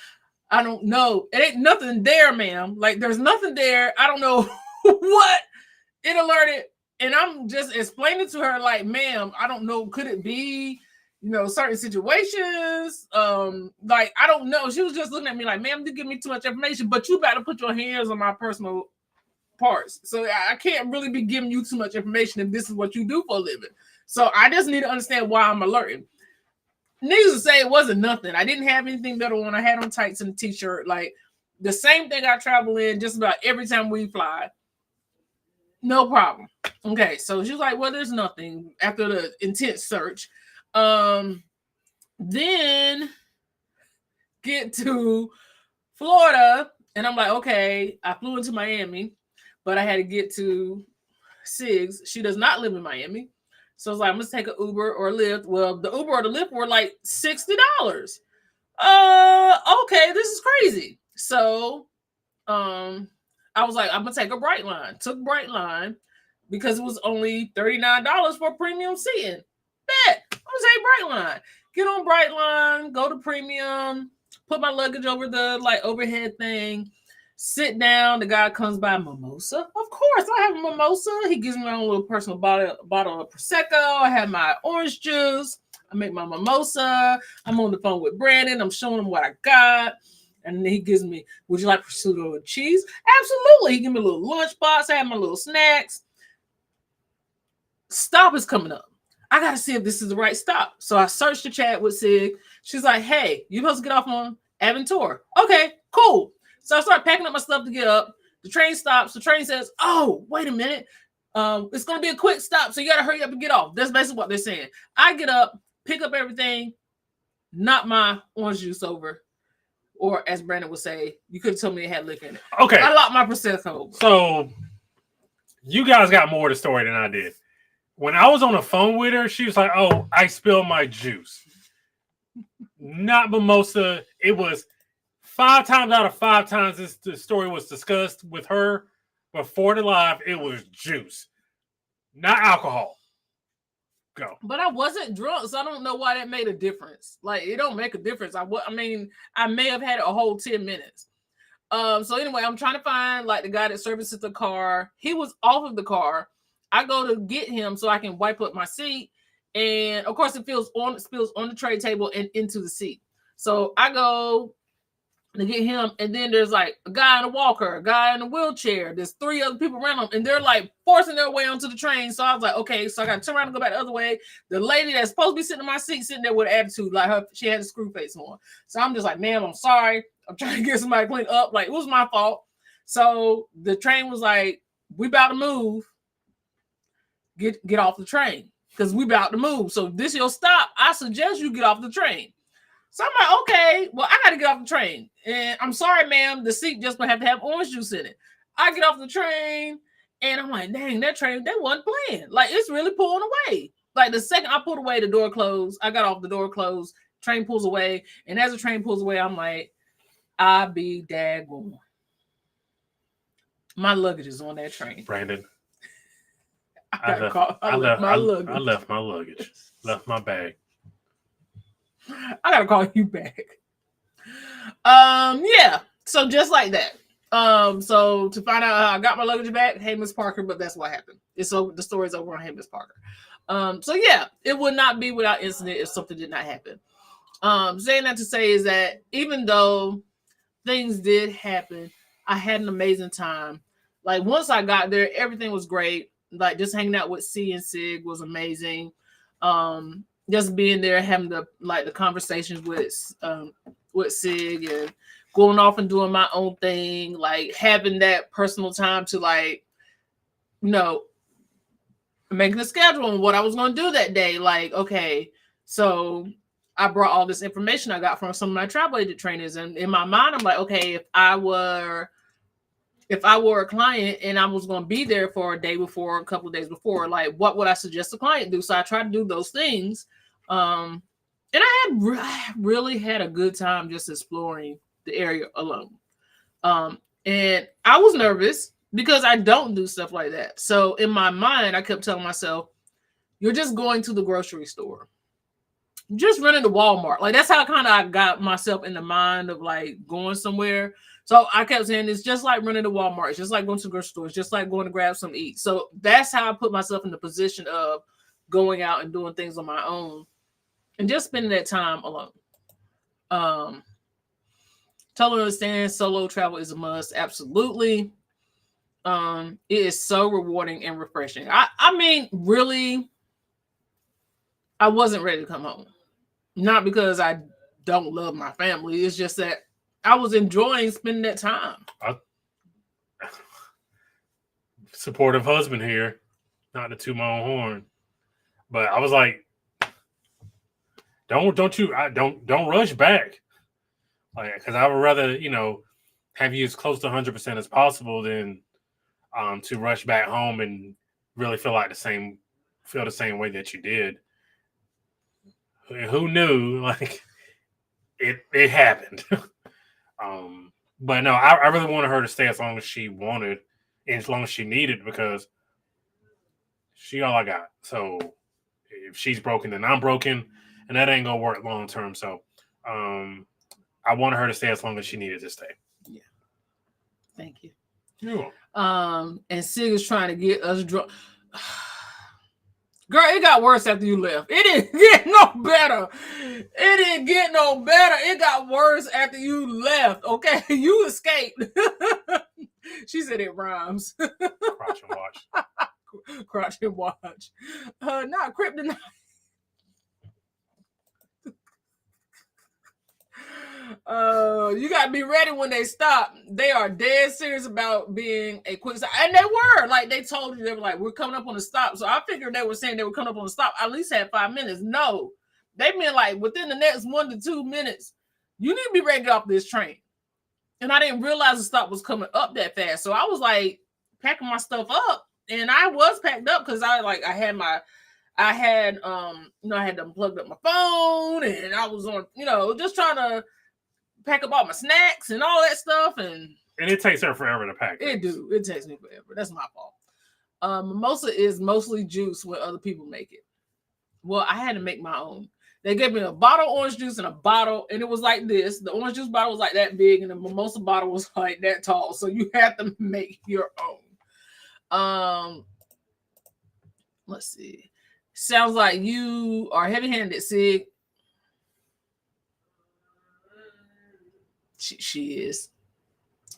I don't know. It ain't nothing there, ma'am. Like there's nothing there. I don't know what it alerted. And I'm just explaining to her like, ma'am, I don't know. Could it be, certain situations, like I don't know. She was just looking at me like, "Ma'am, you give me too much information, but you better put your hands on my personal parts. So I can't really be giving you too much information if this is what you do for a living." So I just need to understand why I'm alerting. Needless to say, it wasn't nothing. I didn't have anything better on. I had on tights and a t-shirt. Like the same thing I travel in just about every time we fly. No problem. Okay, so she's like, well, there's nothing after the intense search. Then get to Florida, and I'm like, okay, I flew into Miami, but I had to get to Sig's. She does not live in Miami. So I was like, I'm gonna take an Uber or a Lyft. Well, the Uber or the Lyft were like $60. Okay, this is crazy. So I was like, I'm gonna take a Brightline. Took Brightline because it was only $39 for premium seating. Bet I'm gonna take Brightline. Get on Brightline, go to premium, put my luggage over the like overhead thing, sit down. The guy comes by, mimosa. Of course, I have a mimosa. He gives me my own little personal bottle of Prosecco. I have my orange juice. I make my mimosa. I'm on the phone with Brandon. I'm showing him what I got. And then he gives me, would you like prosciutto and cheese? Absolutely. He gives me a little lunchbox. I have my little snacks. Stop is coming up. I got to see if this is the right stop. So I searched the chat with Sig. She's like, hey, you're supposed to get off on Aventura. Okay, cool. So I start packing up my stuff to get up. The train stops. The train says, oh, wait a minute. It's going to be a quick stop, so you got to hurry up and get off. That's basically what they're saying. I get up, pick up everything, knock my orange juice over. Or as Brandon would say, you could have told me it had liquor in it. Okay. I locked my Prosecco over. So you guys got more of the story than I did. When I was on the phone with her, she was like, oh, I spilled my juice. Not mimosa. It was 5 times out of 5 times the story was discussed with her before the live, it was juice, not alcohol. Go. But I wasn't drunk, so I don't know why that made a difference. Like, it don't make a difference. I mean, I may have had a whole 10 minutes. So anyway, I'm trying to find like the guy that services the car. He was off of the car. I go to get him so I can wipe up my seat. And of course it spills on the tray table and into the seat. So I go to get him, and then there's like a guy in a walker, a guy in a wheelchair. There's 3 other people around him, and they're like forcing their way onto the train. So I was like, okay, so I got to turn around and go back the other way. The lady that's supposed to be sitting in my seat, sitting there with an attitude, like she had a screw face on. So I'm just like, ma'am, I'm sorry. I'm trying to get somebody cleaned up. Like, it was my fault. So the train was like, we about to move. Get off the train because we about to move. So this your stop. I suggest you get off the train. So I'm like, okay, well, I got to get off the train. And I'm sorry, ma'am, the seat just going to have orange juice in it. I get off the train, and I'm like, dang, that train, they wasn't playing. Like, it's really pulling away. Like, the second I pulled away, the door closed. I got off, the door closed. Train pulls away. And as the train pulls away, I'm like, I be daggone. My luggage is on that train. Brandon. I left my luggage. I left my luggage. Left my bag. I gotta call you back. Yeah. So just like that. So to find out how I got my luggage back, hey, Miss Parker, but that's what happened. It's over. The story's over on Hey, Miss Parker. So yeah, it would not be without incident if something did not happen. Saying that to say is that even though things did happen, I had an amazing time. Like, once I got there, everything was great. Like, just hanging out with C and Sig was amazing. Just being there, having the conversations with Sig and going off and doing my own thing, like having that personal time to making a schedule on what I was going to do that day. Like, okay, so I brought all this information I got from some of my travel agent trainers, and in my mind, I'm like, okay, if I were a client and I was going to be there for a day before, a couple of days before, like, what would I suggest the client do? So I tried to do those things. And I really had a good time just exploring the area alone. And I was nervous because I don't do stuff like that. So in my mind, I kept telling myself, you're just going to the grocery store. Just running to Walmart. Like, that's how I got myself in the mind of like going somewhere. So I kept saying, it's just like running to Walmart. It's just like going to the grocery store. It's just like going to grab something to eat. So that's how I put myself in the position of going out and doing things on my own and just spending that time alone. Totally understand solo travel is a must. Absolutely. It is so rewarding and refreshing. I mean, really, I wasn't ready to come home. Not because I don't love my family. It's just that I was enjoying spending that time. Supportive husband here, not to toot my own horn, but I was like, don't rush back, like, because I would rather have you as close to 100% as possible than to rush back home and really feel the same way that you did. Who knew? Like it happened. But no, I really wanted her to stay as long as she wanted and as long as she needed, because she all I got. So if she's broken, then I'm broken, and that ain't gonna work long term. So I wanted her to stay as long as she needed to stay. Yeah. Thank you. You're welcome. And Sig is trying to get us drunk. Girl, it got worse after you left. It didn't get no better. It got worse after you left. Okay, you escaped. She said it rhymes. Crotch and watch. Crotch and watch. Not kryptonite. You gotta be ready when they stop. They are dead serious about being a quick stop, and they were like, they told you, they were like, we're coming up on the stop. So I figured they were saying they were coming up on the stop. I at least had 5 minutes. No, they meant like within the next 1 to 2 minutes, you need to be ready to get off this train. And I didn't realize the stop was coming up that fast. So I was like packing my stuff up, and I was packed up because I had unplugged up my phone, and I was on, just trying to pack up all my snacks and all that stuff, and it takes her forever to pack. It takes me forever. That's my fault. Mimosa is mostly juice when other people make it. Well, I had to make my own. They gave me a bottle of orange juice and a bottle, and it was like this. The orange juice bottle was like that big, and the mimosa bottle was like that tall. So you have to make your own. Let's see. Sounds like you are heavy-handed, Sig. She is.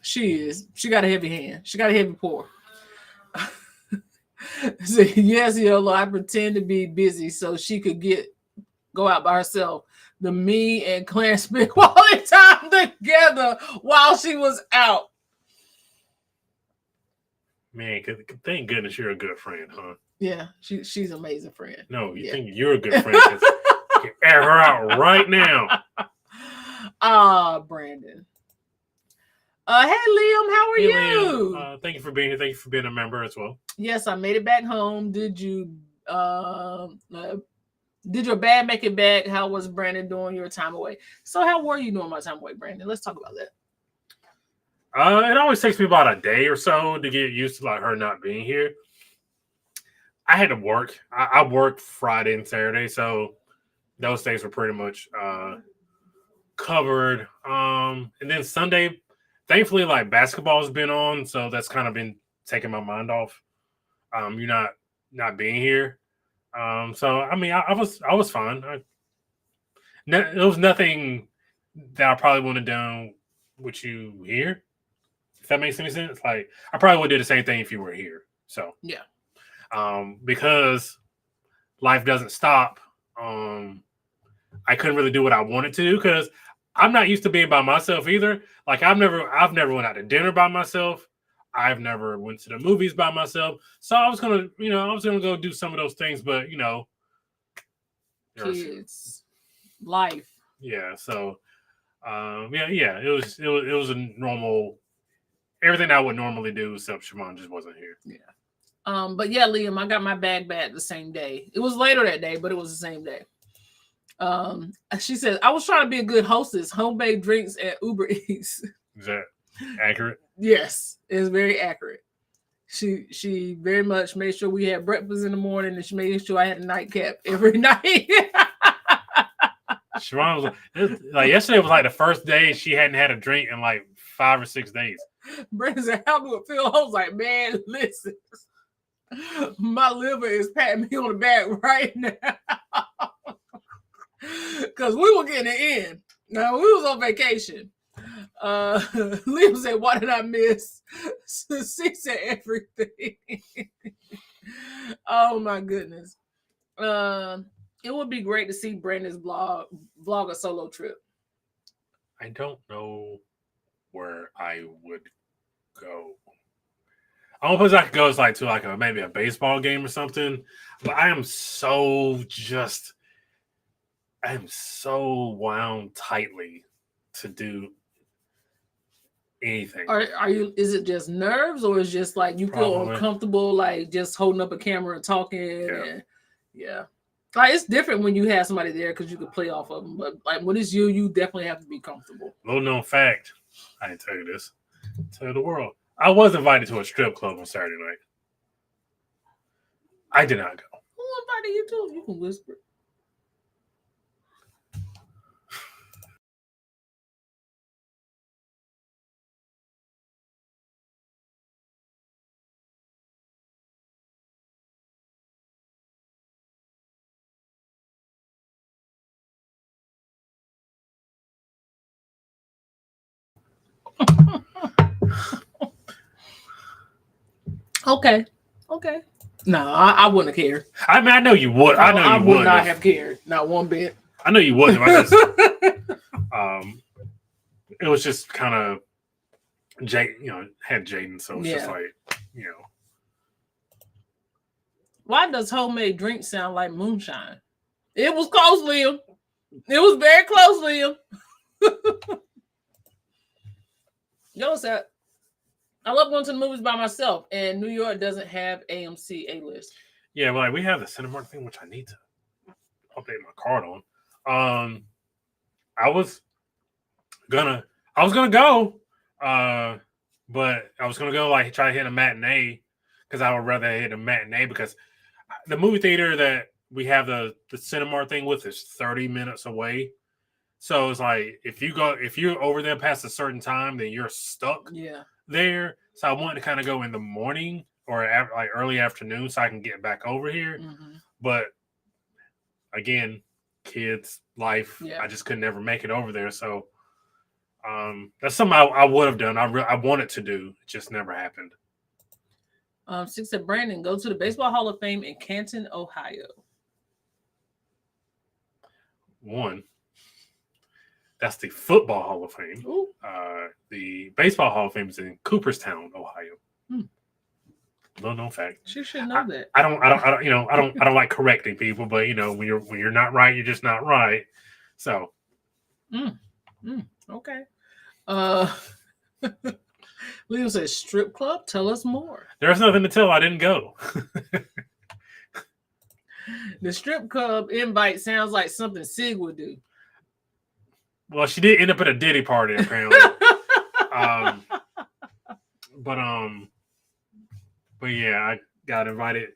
She got a heavy hand. She got a heavy pour. So, yes, Yellow, I pretend to be busy so she could go out by herself. The me and Clarence spent quality time together while she was out. Man, thank goodness you're a good friend, huh? Yeah, she's an amazing friend. No, you think you're a good friend. Air her out right now. Brandon. Hey, Liam, how are you? Liam, thank you for being here. Thank you for being a member as well. Yes, I made it back home. Did your bad make it back? How was Brandon doing your time away? So how were you doing my time away, Brandon? Let's talk about that. It always takes me about a day or so to get used to her not being here. I had to work. I worked Friday and Saturday, so those days were pretty much covered. And then Sunday, thankfully, basketball's been on, so that's kind of been taking my mind off. You're not being here. So I mean, I was fine. There was nothing that I probably wouldn't have done with you here. If that makes any sense. I probably would do the same thing if you were here. So yeah. Because life doesn't stop. I couldn't really do what I wanted to do because I'm not used to being by myself either. I've never went out to dinner by myself. I've never went to the movies by myself. So I was gonna go do some of those things, but kids, life. Yeah. So, it was a normal, everything I would normally do, except Siobhan just wasn't here. Yeah. But yeah, Liam, I got my bag back the same day. It was later that day, but it was the same day. She said, I was trying to be a good hostess, home-baked drinks at Uber Eats. Is that accurate? Yes, it's very accurate. She very much made sure we had breakfast in the morning, and she made sure I had a nightcap every night. Siobhan was yesterday was the first day she hadn't had a drink in 5 or 6 days. Brandon said, how do it feel? I was like, man, listen. My liver is patting me on the back right now. Because we were getting it in. Now, we was on vacation. Liam said, what did I miss? She said everything. Oh, my goodness. It would be great to see Brandon's vlog a solo trip. I don't know where I would go. The only place I could go is like to maybe a baseball game or something. But I am so wound tightly to do anything. Are you? Is it just nerves, or is it just like you feel uncomfortable, like just holding up a camera and talking? Yeah. Like it's different when you have somebody there because you can play off of them. But like when it's you definitely have to be comfortable. Little known fact, I didn't tell you this. Tell the world. I was invited to a strip club on Saturday night. I did not go. Who invited you to? You can whisper. Okay. No, I wouldn't have cared. I mean, I know you would. I would not have cared. Not one bit. I know you wouldn't. It was just kind of had Jaden, so it's just like, Why does homemade drink sound like moonshine? It was close, Liam. It was very close, Liam. Yo said, I love going to the movies by myself, and New York doesn't have AMC A-list. Yeah, well, we have the Cinemark thing, which I need to update my card on. I was gonna go, but I was gonna go try to hit a matinee because I would rather hit a matinee because the movie theater that we have the Cinemark thing with is 30 minutes away. So it's like if you're over there past a certain time, then you're stuck. Yeah. There, so I wanted to kind of go in the morning or early afternoon so I can get back over here. Mm-hmm. But again, kids, life, I just could never make it over there. So that's something I would have done. I wanted to do. It just never happened. 6 said, Brandon, go to the Baseball Hall of Fame in Canton, Ohio. 1. That's the Football Hall of Fame. The Baseball Hall of Fame is in Cooperstown, Ohio. Little known fact. She should know that. I don't like correcting people, but when you're not right, you're just not right. So. Okay. Leo says strip club. Tell us more. There's nothing to tell. I didn't go. The strip club invite sounds like something Sig would do. Well, she did end up at a Diddy party, apparently. But yeah, I got invited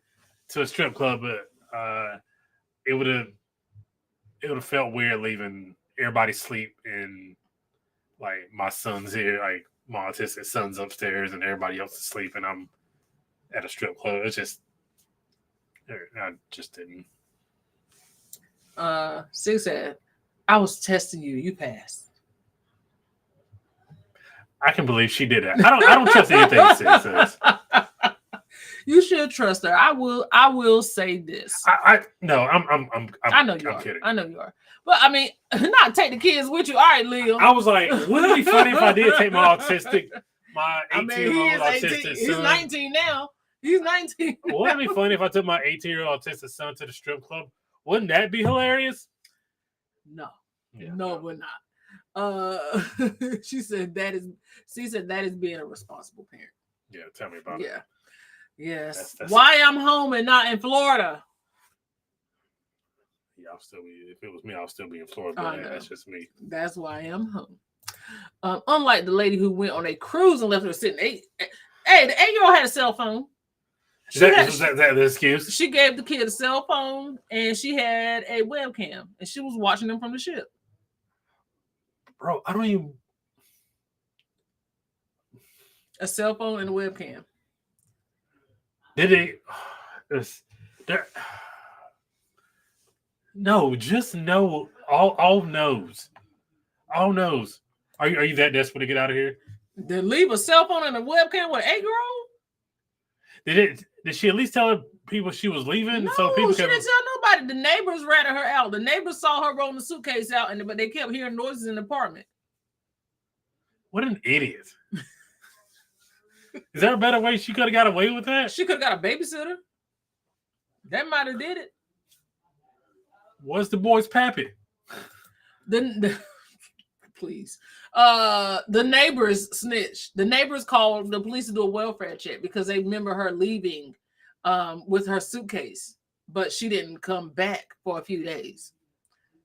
to a strip club, but it would have felt weird leaving everybody sleep and like my son's here, like my autistic son's upstairs, and everybody else is asleep, and I'm at a strip club. It's just I just didn't. 6 said, I was testing you. You passed. I can believe she did that. I don't trust anything Sid says. You should trust her. I will say this. I know you are. Kidding. I know you are. But I mean, not take the kids with you. All right, Leo. I was like, wouldn't it be funny if I did take my 18-year-old autistic son? He's 19 now. He's 19. Wouldn't it be funny if I took my 18-year-old autistic son to the strip club? Wouldn't that be hilarious? No. Yeah, no, it would not. She said that is being a responsible parent. Yeah, tell me about it. Yeah. Yes. That's why I'm home and not in Florida? Yeah, I'll still be. If it was me, I'll still be in Florida. But that's just me. That's why I'm home. Unlike the lady who went on a cruise and left her sitting. Hey, the 8-year-old had a cell phone. Is that the excuse? She gave the kid a cell phone and she had a webcam and she was watching them from the ship. Bro, I don't even. A cell phone and a webcam. Did they? No, just no. All knows. All knows. Are you that desperate to get out of here? Then leave a cell phone and a webcam with an 8-year-old? Did Did she at least tell people she was leaving? No, so people she didn't tell nobody. The neighbors ratted her out. The neighbors saw her rolling the suitcase out, but they kept hearing noises in the apartment. What an idiot. Is there a better way she could have got away with that? She could have got a babysitter. That might have did it. What's the boy's pappy? Please. The neighbors snitched. The neighbors called the police to do a welfare check because they remember her leaving with her suitcase, but she didn't come back for a few days.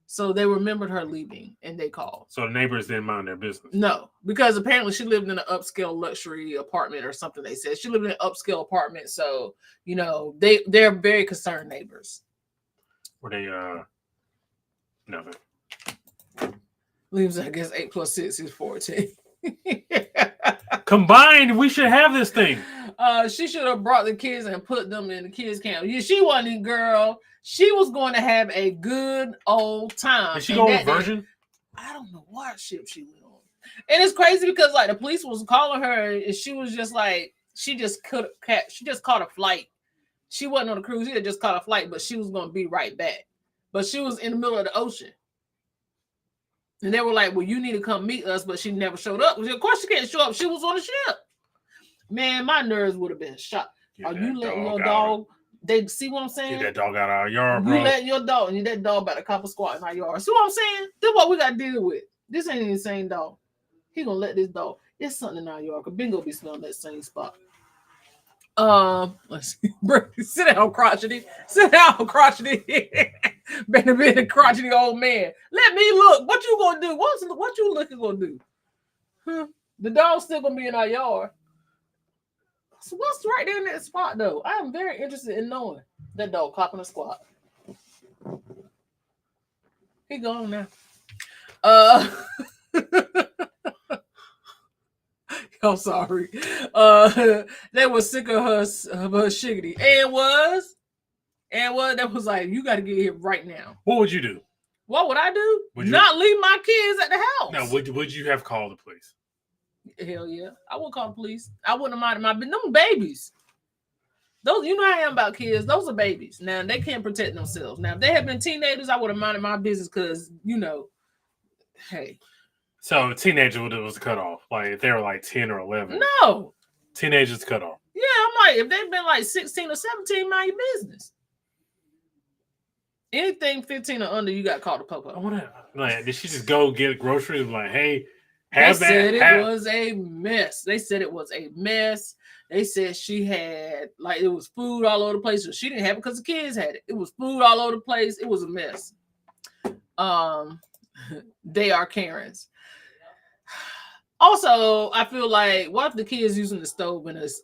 So they remembered her leaving and they called. So the neighbors didn't mind their business? No, because apparently she lived in an upscale luxury apartment or something. They said she lived in an upscale apartment. So, they're very concerned neighbors. Were they, nothing. Leaves, I guess 8 + 6 is 14. Combined, we should have this thing. She should have brought the kids and put them in the kids' camp. Yeah, she wasn't a girl. She was going to have a good old time. Did she go on Virgin? I don't know what ship she went on. And it's crazy because the police was calling her and she was just like, she just caught a flight. She wasn't on a cruise. She had just caught a flight, but she was going to be right back. But she was in the middle of the ocean. And they were like, well, you need to come meet us, but she never showed up. Of course she can't show up. She was on the ship. Man, my nerves would have been shot. Are you letting your dog... They see what I'm saying? Get that dog out of our yard, bro. You let your dog, and that dog about to cop a squat in our yard. See what I'm saying? This is what we got to deal with. This ain't the same dog. He gonna let this dog. It's something in our yard. Cause Bingo be smelling that same spot. Let's see. Sit down, crotchety. Sit down, crotchety. Better be a crotchety old man. Let me look. What you gonna do? What you looking gonna do? The dog's still gonna be in our yard. So what's right there in that spot, though? I am very interested in knowing that dog copping a squat. He gone now. I'm sorry. They were sick of her shiggity. And that was like, you got to get here right now. What would you do? What would I do? Not leave my kids at the house. No, would you have called the police? Hell yeah. I would call the police. I wouldn't have minded them babies. Those, you know how I am about kids. Those are babies. Now, they can't protect themselves. Now, if they had been teenagers, I would have minded my business because, hey. So, teenager was cut off. Like, if they were like 10 or 11. No. Teenagers cut off. Yeah, I'm like, if they've been like 16 or 17, mind your business. Anything 15 or under, you got called a popo. I want to, like, did she just go get groceries and like, hey, They said it was a mess. They said she had, like, it was food all over the place. So she didn't have it because the kids had it. It was food all over the place. It was a mess. They are Karens. Also, I feel like, what if the kids using the stove in this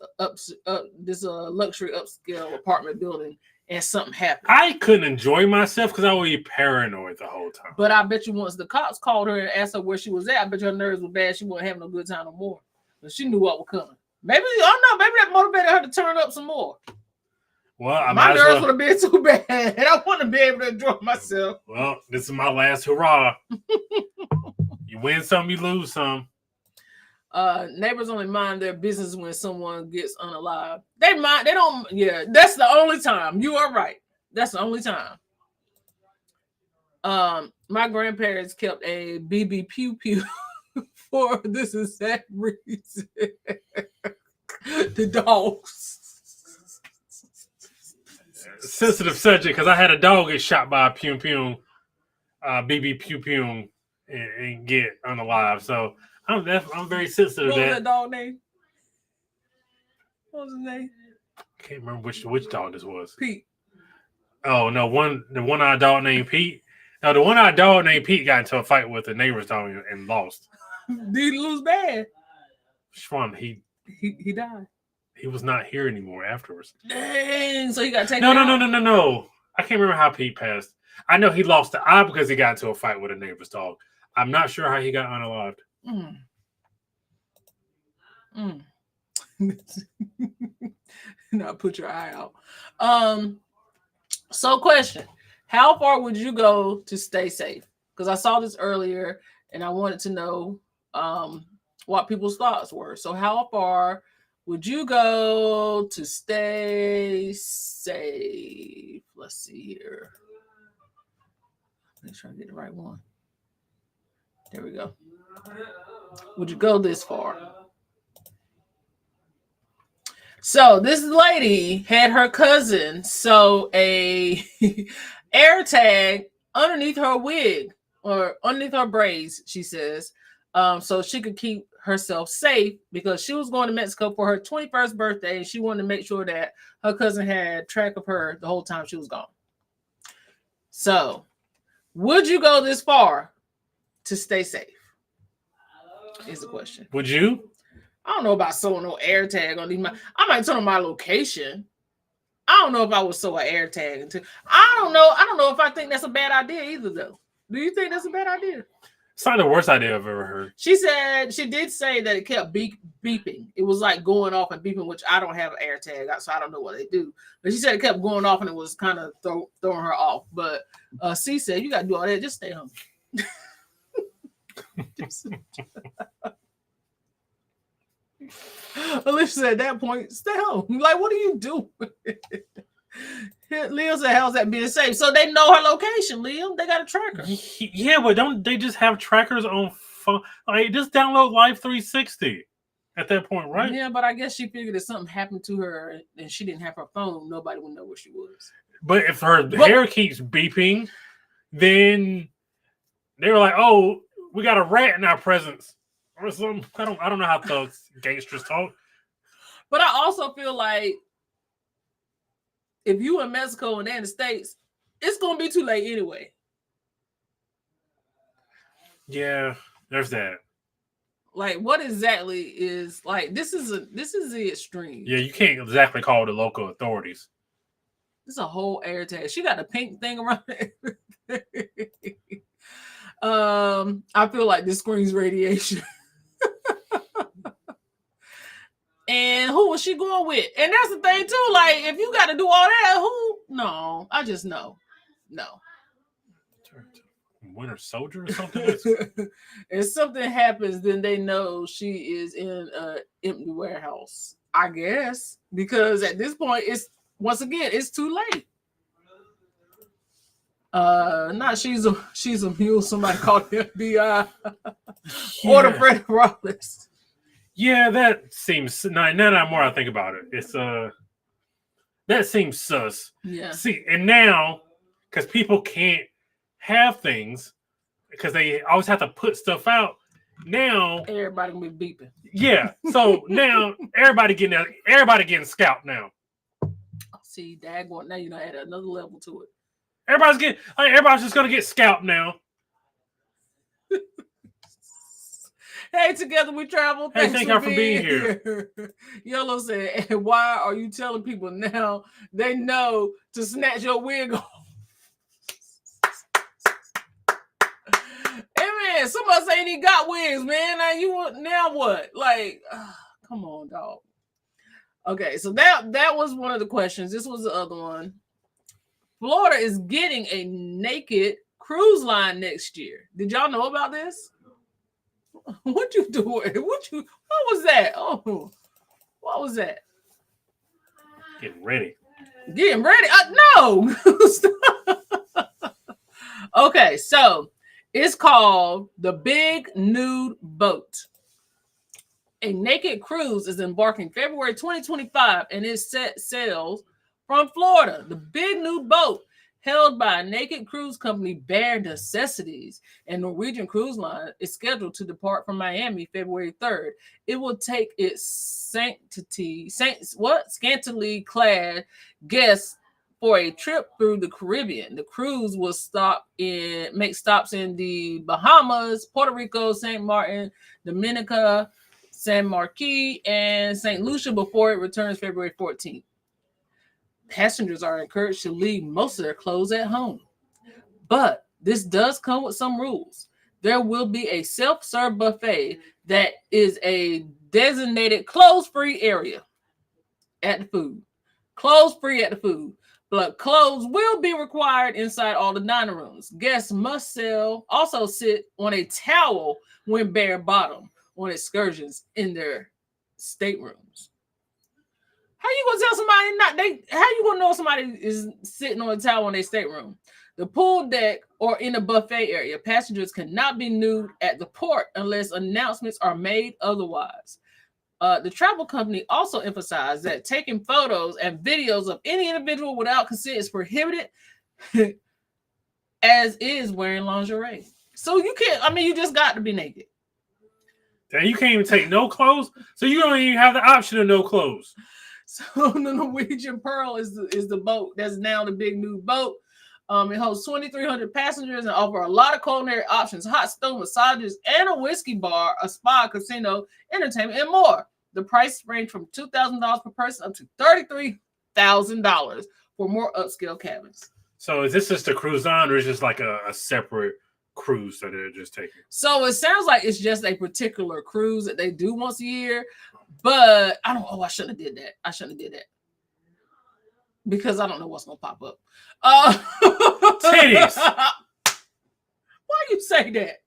luxury upscale apartment building and something happened? I couldn't enjoy myself because I would be paranoid the whole time. But I bet you once the cops called her and asked her where she was at, I bet her nerves were bad. She wasn't having a good time no more. But she knew what was coming. Maybe that motivated her to turn up some more. Well, my nerves would have been too bad. And I want to be able to enjoy myself. Well, this is my last hurrah. You win some, you lose some. Neighbors only mind their business when someone gets unalived. They don't. Yeah, that's the only time. You are right. That's the only time. My grandparents kept a BB Pew Pew for this exact reason. The dogs. Sensitive subject because I had a dog get shot by a BB Pew Pew and get unalive. So I'm very sensitive. What was that dog name? What was his name? I can't remember which dog this was. Pete. Oh no, the one-eyed dog named Pete. No, the one-eyed dog named Pete got into a fight with the neighbor's dog and lost. Did he lose bad? Which one? He died. He was not here anymore afterwards. Dang, so he got taken No. I can't remember how Pete passed. I know he lost the eye because he got into a fight with a neighbor's dog. I'm not sure how he got unalived. Now put your eye out. So question, how far would you go to stay safe? Because I saw this earlier and I wanted to know what people's thoughts were. So how far Would you go to stay safe? Let's see here. Make sure I get the right one. There we go. Would you go this far? So this lady had her cousin sew a AirTag underneath her wig or underneath her braids, she says, so she could keep herself safe because she was going to Mexico for her 21st birthday and she wanted to make sure that her cousin had track of her the whole time she was gone. So, would you go this far to stay safe? Is the question. Would you? I don't know about sewing no AirTag on these. I might turn on my location. I don't know if I would sew an AirTag into. I don't know. I don't know if I think that's a bad idea either, though. Do you think that's a bad idea? It's not the worst idea I've ever heard. She said she did say that it kept beeping. It was like going off and beeping, which I don't have an AirTag, so I don't know what they do. But she said it kept going off and it was kind of throwing her off. But C said, you got to do all that. Just stay home. Alicia said at that point, stay home. Like, what do you do? Leo said, how's that being safe? So they know her location, Leo. They got a tracker. Yeah, but don't they just have trackers on phone? Like, just download Live 360 at that point, right? Yeah, but I guess she figured if something happened to her and she didn't have her phone, nobody would know where she was. But if her hair keeps beeping, then they were like, oh, we got a rat in our presence. Or something. I don't know how thugs gangsters talk. But I also feel like if you in Mexico and they're in the States, it's gonna be too late anyway. Yeah, there's that. Like, what exactly is like? This is the extreme. Yeah, you can't exactly call the local authorities. This is a whole AirTag. She got a pink thing around it. I feel like this screams radiation. And who was she going with? And that's the thing too. Like, if you got to do all that, who? No, I just know. No. Winter Soldier or something? If something happens, then they know she is in an empty warehouse. I guess. Because at this point, it's too late. Not she's a mule. Somebody called the FBI. Order Fred Rollins. Yeah, that seems now the more I think about it, it's that seems sus. Yeah. See, and now because people can't have things because they always have to put stuff out. Now everybody gonna be beeping. Yeah. So now everybody getting scalped now. See, daggone, now you know add another level to it. Everybody's just gonna get scalped now. Hey, together we travel. Hey, thank you for being here. Yellow said, and why are you telling people now they know to snatch your wig off? Hey man, somebody saying he got wigs, man. Now what? Like, come on, dog. Okay, so that was one of the questions. This was the other one. Florida is getting a naked cruise line next year. Did y'all know about this? What you doing? What was that? Oh, what was that? Getting ready. No. Okay, so it's called the Big Nude Boat. A naked cruise is embarking February 2025 and it sails from Florida. The Big Nude Boat, held by a naked cruise company, Bare Necessities, and Norwegian Cruise Line, is scheduled to depart from Miami February 3rd. It will take its scantily clad guests for a trip through the Caribbean. The cruise will make stops in the Bahamas, Puerto Rico, St. Martin, Dominica, San Marquis, and St. Lucia before it returns February 14th. Passengers are encouraged to leave most of their clothes at home. But this does come with some rules. There will be a self-serve buffet that is a designated clothes-free area at the food. Clothes-free at the food. But clothes will be required inside all the dining rooms. Guests must also sit on a towel when bare bottom on excursions in their staterooms. How you gonna tell somebody how you gonna know somebody is sitting on a towel in their stateroom? The pool deck or in the buffet area, passengers cannot be nude at the port unless announcements are made otherwise. The travel company also emphasized that taking photos and videos of any individual without consent is prohibited, as is wearing lingerie. So you can't, I mean, you just got to be naked. And you can't even take no clothes, so you don't even have the option of no clothes. So the Norwegian Pearl is the boat that's now the big new boat. It holds 2,300 passengers and offer a lot of culinary options, hot stone massages, and a whiskey bar, a spa, casino, entertainment, and more. The price range from $2,000 per person up to $33,000 for more upscale cabins. So is this just a cruise on, or is this like a separate cruise that they're just taking? So it sounds like it's just a particular cruise that they do once a year, but I shouldn't have did that. I shouldn't have did that. Because I don't know what's gonna pop up. Titties. Why you say that?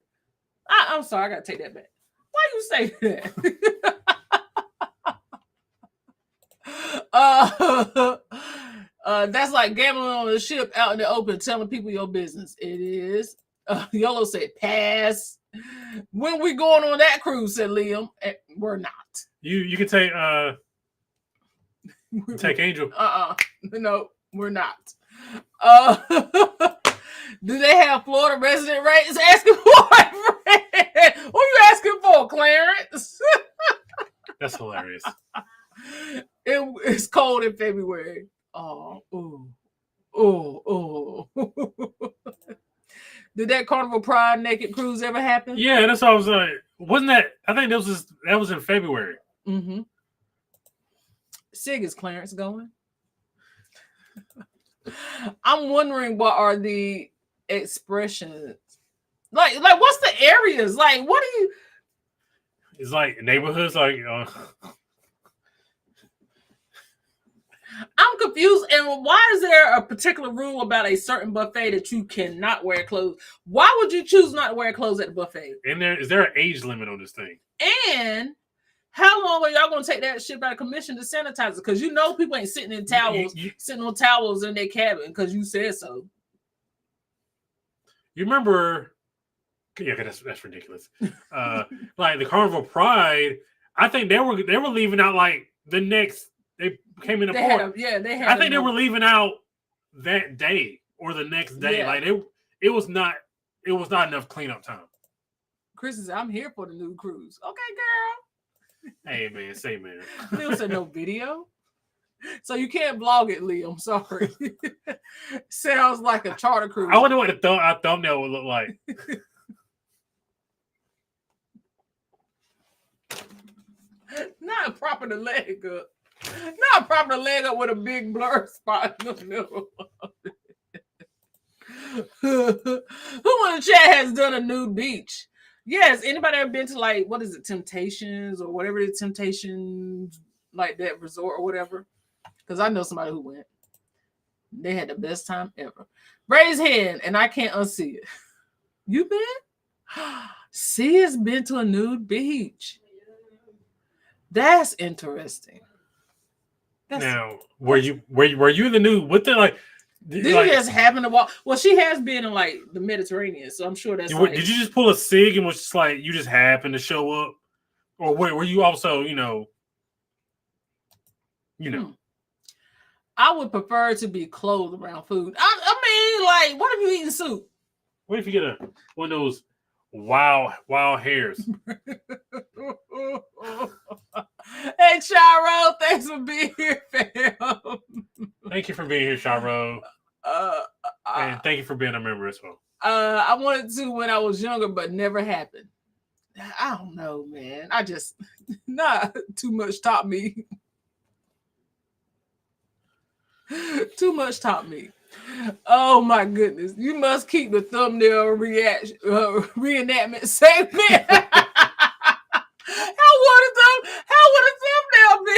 I'm sorry, I gotta take that back. Why you say that? That's like gambling on a ship out in the open, telling people your business. It is. YOLO said pass. When we going on that cruise, said Liam. We're not. You can take take Angel. No, we're not. Do they have Florida resident rates? Asking for it. Who you asking for, Clarence? That's hilarious. It's cold in February. Did that Carnival Pride naked cruise ever happen? Yeah, that's what I was like. Wasn't that? I think that was in February. Mm-hmm. Sig, is Clarence going? I'm wondering what are the expressions like what's the areas like? What do you? It's like neighborhoods, like. I'm confused. And why is there a particular rule about a certain buffet that you cannot wear clothes? Why would you choose not to wear clothes at the buffet? And is there an age limit on this thing? And how long are y'all gonna take that shit out of commission to sanitize it? Because you know people ain't sitting in towels, sitting on towels in their cabin because you said so. You remember? Yeah, that's ridiculous. Like the Carnival Pride, I think they were leaving out like the next. They came in the port. They had. I think they were leaving out that day or the next day. Yeah. Like it was not enough cleanup time. Chris says, "I'm here for the new cruise." Okay, girl. Hey man, say man. Liam said no video, so you can't vlog it, Liam. Sorry. Sounds like a charter cruise. I wonder what our thumbnail would look like. Not proper to leg up. Not proper to leg up with a big blur spot in the middle. Who in the chat has done a nude beach? Yes. Anybody ever been to like, what is it, Temptations or whatever the Temptations, like that resort or whatever? Because I know somebody who went. They had the best time ever. Raise hand and I can't unsee it. You been? C has been to a nude beach. That's interesting. Now, were you in the nude? What the like? Did you just happen to walk? Well, she has been in like the Mediterranean, so I'm sure that's. Did you just pull a cig and was just like you just happened to show up, or were you also I would prefer to be clothed around food. I mean, like, what if you eating soup? What if you get one of those wild hairs? Hey, Shiro, thanks for being here, fam. Thank you for being here, Shiro. And thank you for being a member as well. I wanted to when I was younger, but never happened. I don't know, man. I just not too much taught me. Too much taught me. Oh my goodness! You must keep the thumbnail reenactment segment. How would a thumbnail be?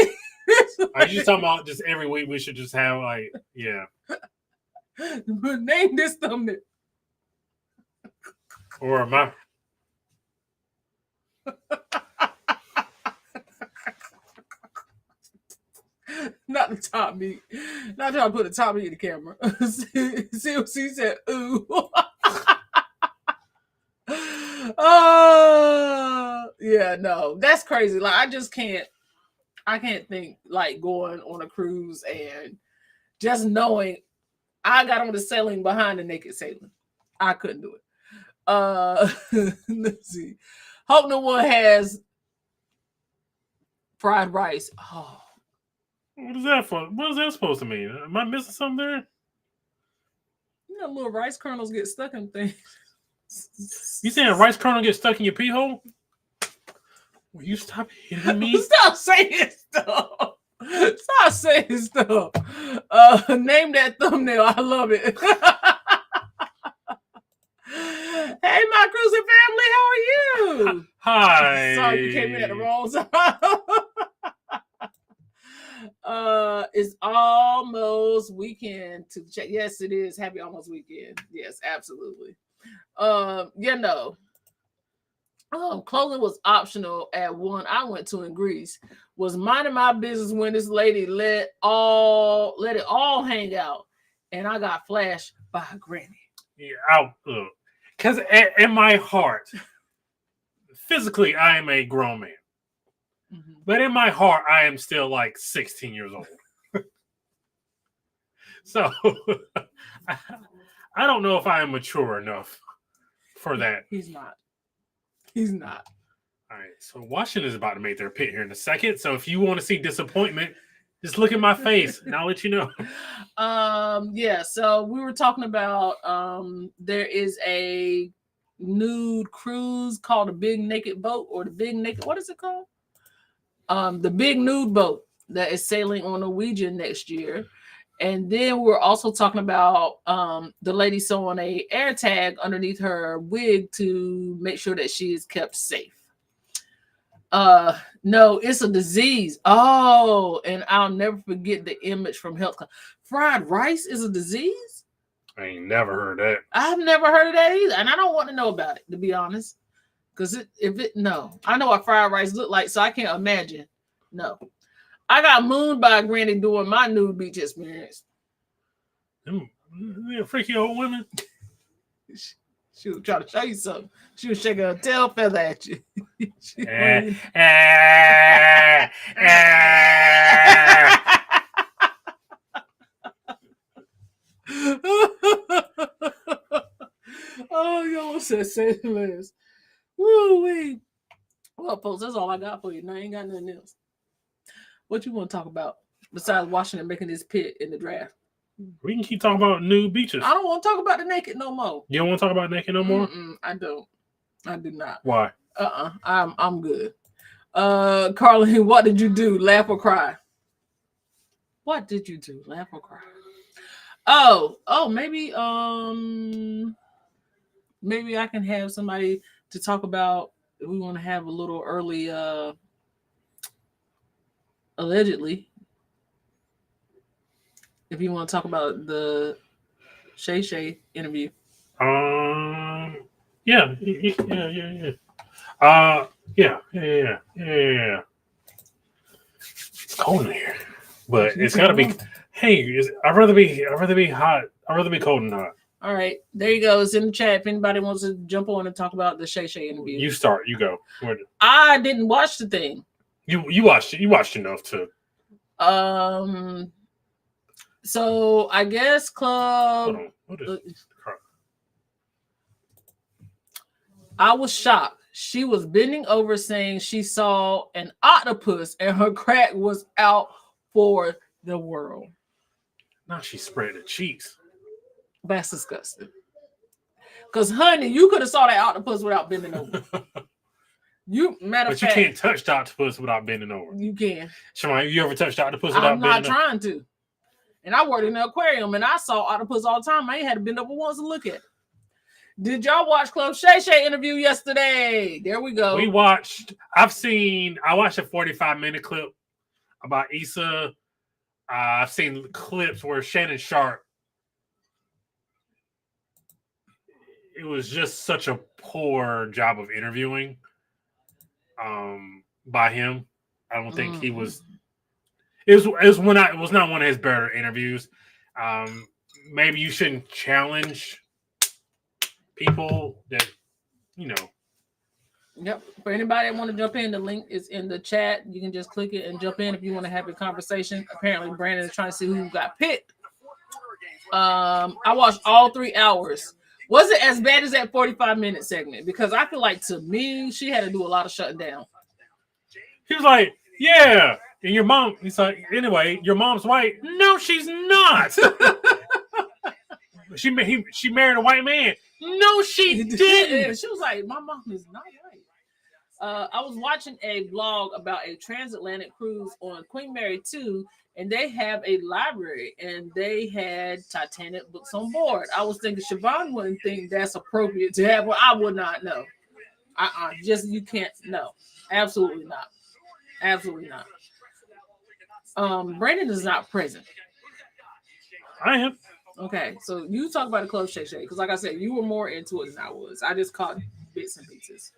Are you talking about just every week we should just have like name this thumbnail or my. Not the top meat. Not trying to put the top meat in the camera. See what she said? Ooh. Yeah, no, that's crazy. Like I just can't. I can't think like going on a cruise and just knowing I got on the sailing behind the naked sailing. I couldn't do it. Let's see. Hope no one has fried rice. Oh. What is that for? What is that supposed to mean? Am I missing something there? You know, little rice kernels get stuck in things. You saying a rice kernel gets stuck in your pee hole? Will you stop hitting me? Stop saying stuff. Stop saying stuff. Name that thumbnail. I love it. Hey, my cruising family, how are you? Hi. Sorry, you came in at the wrong time. It's almost weekend to check. Yes, it is. Happy almost weekend. Yes, absolutely. Clothing was optional at one I went to in Greece. Was minding my business when this lady let it all hang out, and I got flashed by a granny. Yeah, because in my heart, physically I am a grown man, but in my heart I am still like 16 years old. So I don't know if I am mature enough for that. He's not. He's not. All right, so Washington is about to make their pit here in a second. So if you want to see disappointment, just look at my face and I'll let you know. So we were talking about there is a nude cruise called the Big Naked Boat, or the Big Naked, what is it called? The Big Nude Boat that is sailing on Norwegian next year. And then we're also talking about the lady sewing a air tag underneath her wig to make sure that she is kept safe. No, it's a disease. Oh, and I'll never forget the image from Health Club. Fried rice is a disease? I ain't never heard that. I've never heard of that either. And I don't want to know about it, to be honest. Because I know what fried rice look like, so I can't imagine. No. I got mooned by a granny doing my nude beach experience. Freaky old women. She was trying to show you something. She was shaking her tail feather at you. Oh, you almost said say less. Woo-wee. Well, folks, that's all I got for you. Now I ain't got nothing else. What you want to talk about besides Washington making this pit in the draft? We can keep talking about nude beaches. I don't want to talk about the naked no more. You don't want to talk about naked no more? I don't. I do not. Why? I'm good. Carly, what did you do? Laugh or cry? What did you do? Laugh or cry? Oh, maybe I can have somebody to talk about. We want to have a little early allegedly, if you want to talk about the Shay Shay interview. Yeah. It's cold in here, but it's gotta be. Hey, I'd rather be hot. I'd rather be cold than hot. All right, there you go. It's in the chat. If anybody wants to jump on and talk about the Shay Shay interview, you start. You go. I didn't watch the thing. You watched it. You watched enough to. So I guess Club. Hold on. What is I was shocked. She was bending over saying she saw an octopus and her crack was out for the world. Now she spread the cheeks. That's disgusting. Because, honey, you could have saw that octopus without bending over. You can't touch the octopus without bending over. You can. Shemai, you ever touched the octopus without bending over? I'm not trying to. And I worked in the aquarium and I saw octopus all the time. I ain't had to bend over once and look at it. Did y'all watch Club Shay Shay interview yesterday? There we go. I watched a 45-minute clip about Issa. I've seen clips where Shannon Sharp, it was just such a poor job of interviewing by him. I don't think he was. It was not one of his better interviews. Maybe you shouldn't challenge people that, you know. Yep. For anybody that want to jump in, the link is in the chat. You can just click it and jump in if you want to have a conversation. Apparently, Brandon is trying to see who got picked. I watched all 3 hours. Was it as bad as that 45-minute segment? Because I feel like, to me, she had to do a lot of shutting down. He was like, yeah. And your mom, he's like, anyway, your mom's white. No, she's not. She married a white man. No, she didn't. She was like, my mom is not white. I was watching a vlog about a transatlantic cruise on Queen Mary 2, and they have a library, and they had Titanic books on board. I was thinking Siobhan wouldn't think that's appropriate to have. Well, I would not know. Just you can't. No, absolutely not. Absolutely not. Brandon is not present. I am. Okay, so you talk about the club shake because, like I said, you were more into it than I was. I just caught bits and pieces.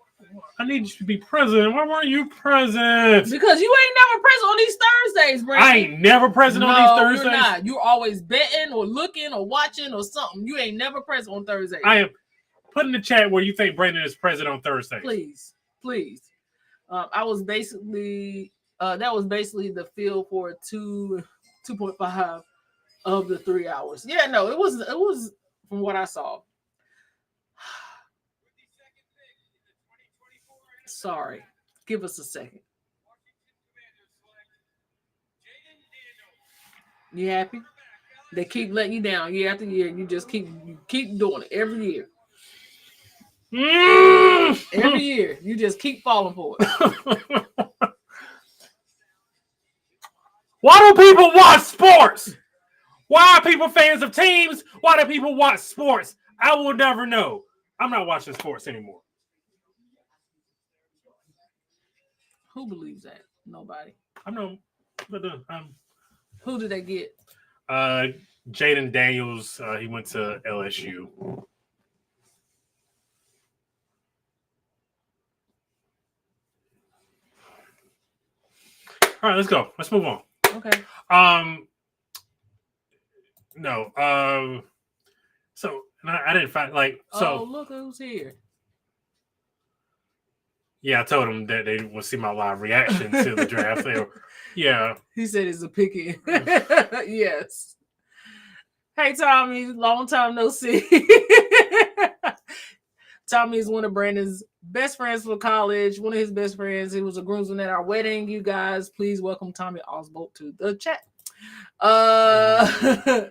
I need you to be present. Why weren't you present? Because you ain't never present on these Thursdays, Brandon. I ain't never present on these Thursdays. You're not. You're always betting or looking or watching or something. You ain't never present on Thursdays. I am. Put in the chat where you think Brandon is present on Thursday. Please. I was basically that was basically the feel for 2.5 of the 3 hours. Yeah, no, it was from what I saw. Sorry. Give us a second. You happy? They keep letting you down year after year. You just keep doing it every year. Every year. You just keep falling for it. Why do people watch sports? Why are people fans of teams? Why do people watch sports? I will never know. I'm not watching sports anymore. Who believes that? Nobody. I know. But who did they get? Jaden Daniels. He went to LSU. All right, let's go. Let's move on. Okay. No. So I didn't find so. Oh, look who's here. Yeah, I told him that they would see my live reaction to the draft. Yeah. He said it's a picky. Yes. Hey, Tommy. Long time no see. Tommy is one of Brandon's best friends from college. One of his best friends. He was a groomsman at our wedding. You guys, please welcome Tommy Osbolt to the chat. Okay.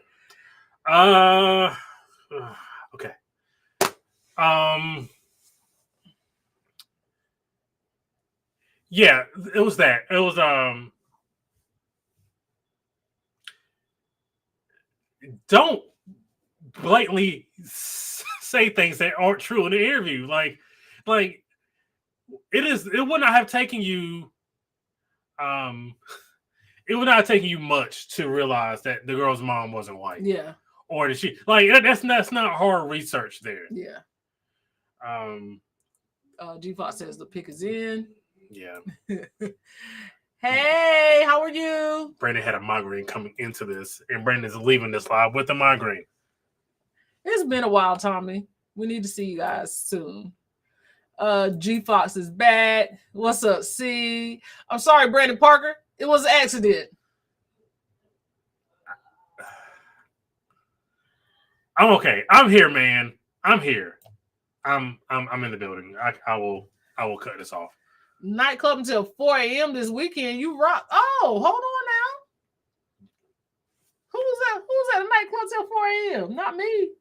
Yeah, it was that. It was don't blatantly say things that aren't true in the interview. Like it would not have taken you it would not have taken you much to realize that the girl's mom wasn't white. Yeah. Or that she that's not hard research there. Yeah. G Fox says the pick is in. Yeah. Hey, how are you? Brandon had a migraine coming into this, and Brandon's leaving this live with a migraine. It's been a while, Tommy. We need to see you guys soon. G Fox is back. What's up, C? I'm sorry, Brandon Parker. It was an accident. I'm okay. I'm here, man. I'm here. I'm in the building. I will cut this off. Nightclub until 4 a.m. this weekend. You rock. Oh, hold on now. Who's at a nightclub till 4 a.m.? Not me.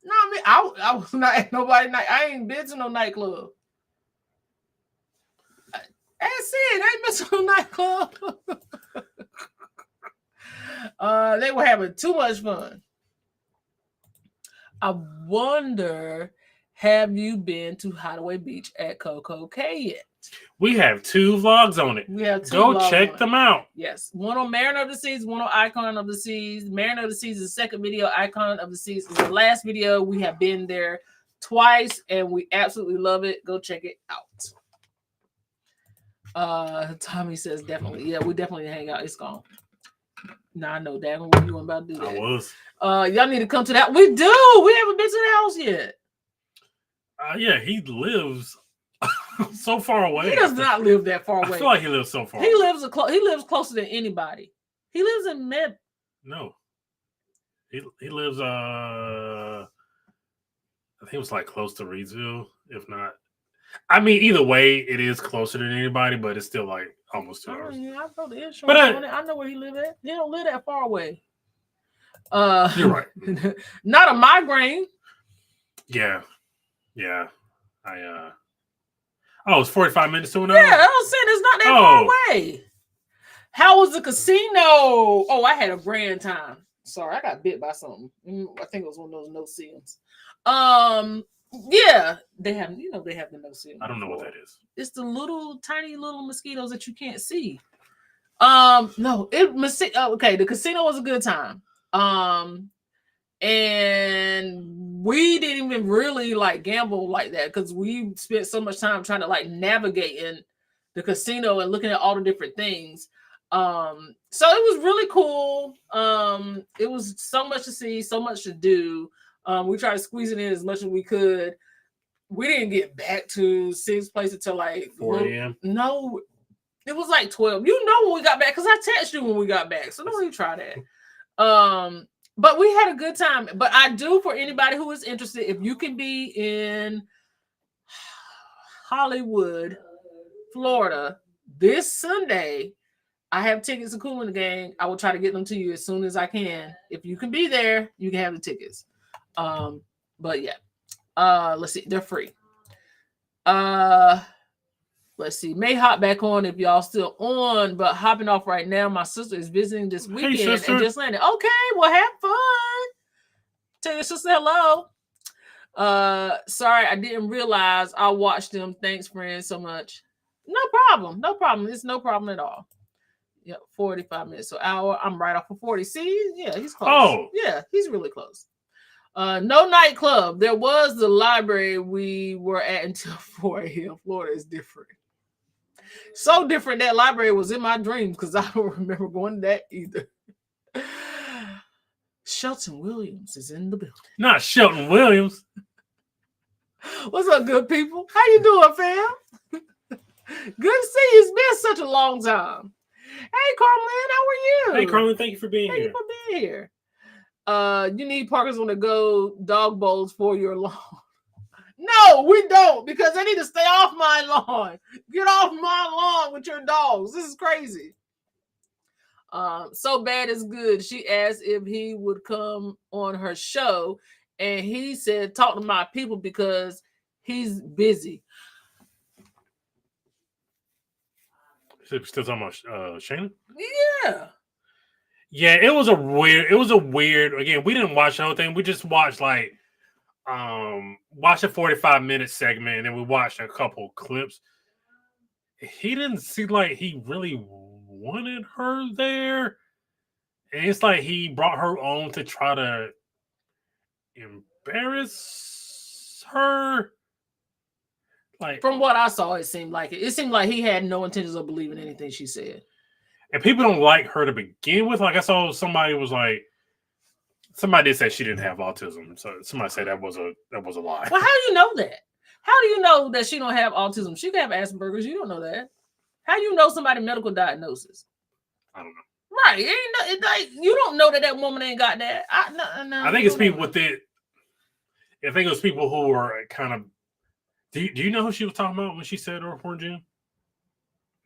Not me. I was not at nobody night. I ain't been to no nightclub. That's it. I ain't been to no nightclub. They were having too much fun. I wonder, have you been to Hideaway Beach at Coco Cay yet? We have 2 vlogs on it. We have 2 Go check them out. Yes. One on Mariner of the Seas, one on Icon of the Seas. Mariner of the Seas is the second video. Icon of the Seas is the last video. We have been there twice, and we absolutely love it. Go check it out. Tommy says definitely. Yeah, we definitely hang out. It's gone. Nah, I know that. What you about to do that? I was. Y'all need to come to that. We do. We haven't been to the house yet. Yeah, he lives so far away. He does not live that far away. I feel like he lives so far. He lives closer than anybody. He lives in Med. No, he lives. I think it was like close to Reidsville, if not. I mean, either way, it is closer than anybody, but it's still like almost 2 hours. Yeah, I know the insurance on it. I know where he live at. He don't live that far away. You're right. Not a migraine. Yeah. It's 45 minutes to an hour. Yeah, I was saying it's not that far away. How was the casino? Oh, I had a grand time. Sorry, I got bit by something. I think it was one of those no-see-ums. Yeah, they have the no-see-ums. I don't know what that is. It's the tiny little mosquitoes that you can't see. Okay, the casino was a good time. And we didn't even really like gamble like that because we spent so much time trying to like navigate in the casino and looking at all the different things. So it was really cool. It was so much to see, so much to do. We tried to squeeze it in as much as we could. We didn't get back to Six Place until like 4 a.m. No, it was like 12. You know when we got back because I texted you when we got back. So don't even try that. But we had a good time. But I do, for anybody who is interested, if you can be in Hollywood, Florida, this Sunday, I have tickets to Kool and the Gang. I will try to get them to you as soon as I can. If you can be there, you can have the tickets. But yeah. Let's see. They're free. Let's see. May hop back on if y'all still on, but hopping off right now. My sister is visiting this weekend and just landed. Okay, well, have fun. Tell your sister hello. Sorry, I didn't realize I watched them. Thanks, friends, so much. No problem. It's no problem at all. Yep, 45 minutes, so hour. I'm right off of 40. See, yeah, he's close. Oh, yeah, he's really close. No nightclub. There was the library we were at until 4 a.m. Florida is different. So different that library was in my dreams because I don't remember going to that either. Shelton Williams is in the building. Not Shelton Williams. What's up, good people? How you doing, fam? Good to see you. It's been such a long time. Hey, Carmelyn, how are you? Hey, Carmelyn, thank you for being here. Thank you for being here. You need Parkers on the go dog bowls for your lawn. No, we don't, because they need to stay off my lawn. Get off my lawn with your dogs. This is crazy. So bad is good. She asked if he would come on her show, and he said, talk to my people because he's busy. Still talking about Shayna? Yeah. Yeah, it was a weird, again, we didn't watch the whole thing. We just watched watched a 45-minute segment, and then we watched a couple clips. He didn't seem like he really wanted her there. And it's like he brought her on to try to embarrass her. Like, from what I saw, it seemed like he had no intentions of believing anything she said. And people don't like her to begin with. Like, I saw somebody did say she didn't have autism. So somebody said that was a lie. Well, how do you know that? How do you know that she don't have autism? She can have Asperger's. You don't know that. How do you know somebody's medical diagnosis? I don't know. Right. You don't know that woman ain't got that. I think it's people with it. I think it was people who are kind of. Do you know who she was talking about when she said Earthworm Jim?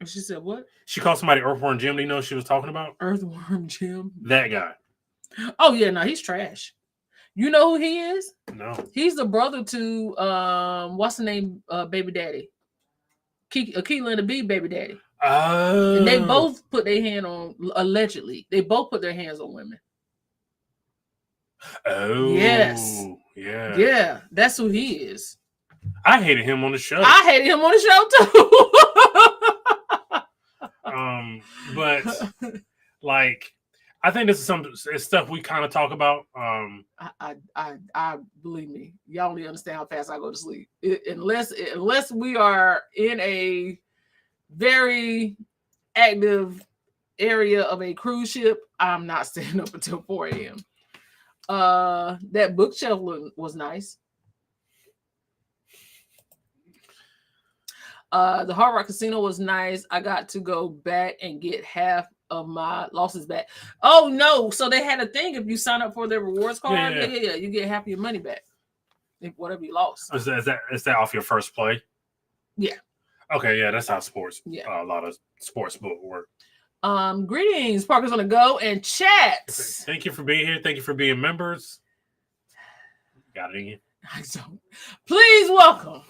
She said what? She called somebody Earthworm Jim. Do you know who she was talking about? Earthworm Jim? That guy. Oh, yeah. No, he's trash. You know who he is? No. He's the brother to, what's the name, baby daddy? Keelan and the Bee baby daddy. Oh. And they both put their hand on, allegedly, they both put their hands on women. Oh. Yes. Yeah. Yeah, that's who he is. I hated him on the show. I hated him on the show, too. But, like, I think this is it's stuff we kind of talk about. I believe me, y'all only understand how fast I go to sleep. Unless we are in a very active area of a cruise ship, I'm not staying up until 4 a.m. That bookshelf was nice. The Hard Rock Casino was nice. I got to go back and get half of my losses back. Oh no! So they had a thing. If you sign up for their rewards card, yeah, you get half your money back. If whatever you lost. Is that off your first play? Yeah. Okay, yeah, that's how sports. Yeah, a lot of sports book work. Greetings, Parkers on the Go and chat. Thank you for being here. Thank you for being members. Got it in. I don't. Please welcome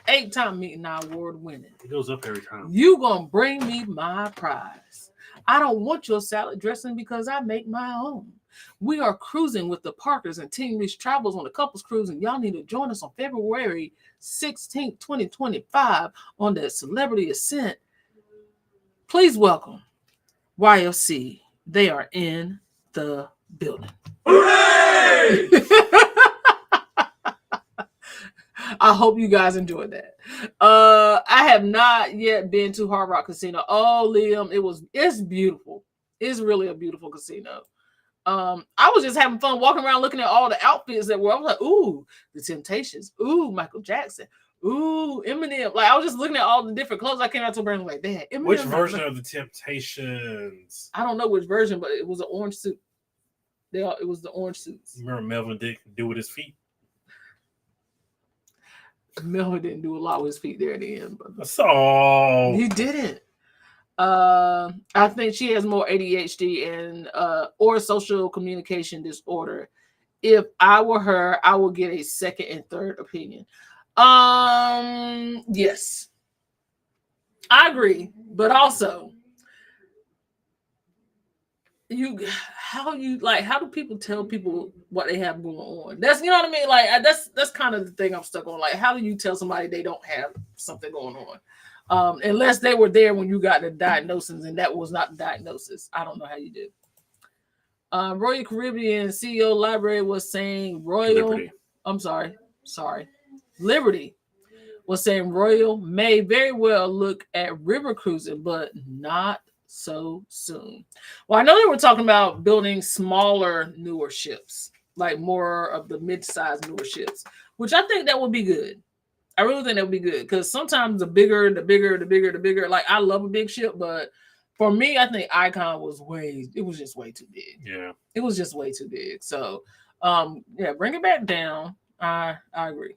8-time Meeting Eye Award winning. It goes up every time. You gonna bring me my prize. I don't want your salad dressing because I make my own. We are cruising with the Parkers and Team Reach Travels on the couples cruise, and y'all need to join us on February 16th, 2025 on the Celebrity Ascent. Please welcome YFC. They are in the building. Hooray! I hope you guys enjoyed that. I have not yet been to Hard Rock Casino. Oh, Liam, it's beautiful. It's really a beautiful casino. I was just having fun walking around looking at all the outfits that were. I was like, ooh, the Temptations. Ooh, Michael Jackson. Ooh, Eminem. Like I was just looking at all the different clothes. I came out to Brandon like, they had Eminem. Which version of the Temptations? I don't know which version, but it was an orange suit. It was the orange suits. Remember Melvin did do with his feet? Melvin didn't do a lot with his feet there at the end. But so he didn't. I think she has more ADHD and or social communication disorder. If I were her, I would get a second and third opinion. Yes, I agree, but also how do people tell people what they have going on? That's, you know what I mean? Like that's kind of the thing I'm stuck on. Like, how do you tell somebody they don't have something going on? Unless they were there when you got the diagnosis, and that was not the diagnosis. I don't know how you do. Royal Caribbean CEO Library was saying Liberty was saying Royal may very well look at river cruising, but not so soon. Well, I know they were talking about building smaller, newer ships, like more of the mid-sized newer ships, which I think that would be good. I really think that would be good because sometimes the bigger. Like, I love a big ship, but for me, I think Icon was just way too big. Yeah, it was just way too big. So, yeah, bring it back down. I agree.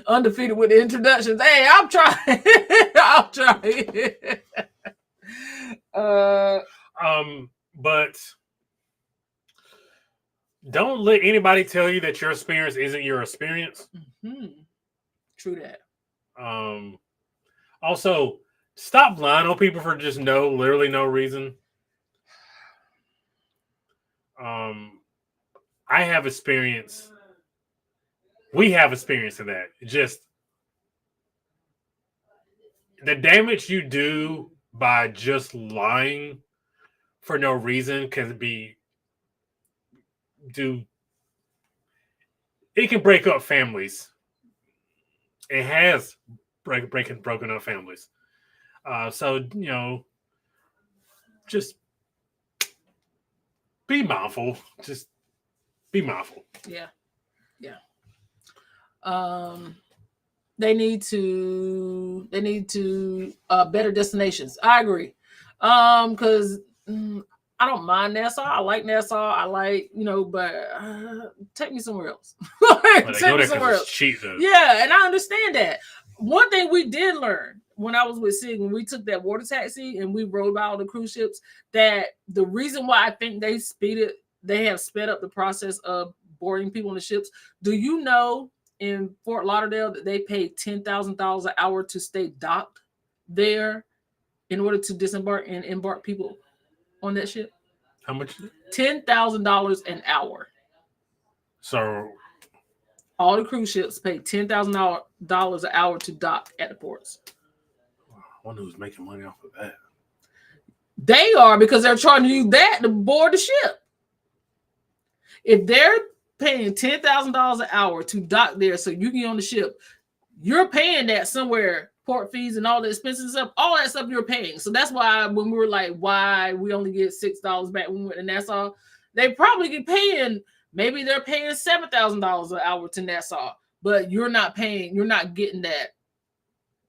Undefeated with the introductions. Hey, I'm trying. I'm trying. But don't let anybody tell you that your experience isn't your experience. Mm-hmm. True that. Also, stop lying on people for just literally no reason. I have experience. We have experience in that. Just the damage you do by just lying for no reason it can break up families. It has broken up families. So, just be mindful. Just be mindful. Yeah. Yeah. They need to better destinations. I agree. Because I don't mind Nassau. I like Nassau. I like, but take me somewhere else. Take me somewhere else. Cheap, yeah, and I understand that. One thing we did learn when I was with Sig, when we took that water taxi and we rode by all the cruise ships, that the reason why I think they have sped up the process of boarding people on the ships. Do you know in Fort Lauderdale that they pay $10,000 an hour to stay docked there in order to disembark and embark people on that ship? How much? $10,000 an hour. So all the cruise ships pay $10,000 an hour to dock at the ports. I wonder who's making money off of that. They are, because they're charging you that to board the ship. If they're paying $10,000 an hour to dock there so you can get on the ship, you're paying that somewhere, port fees and all the expenses stuff, all that stuff you're paying. So that's why when we were like, why we only get $6 back when we went to Nassau, they probably get paying, maybe they're paying $7,000 an hour to Nassau, but you're not getting that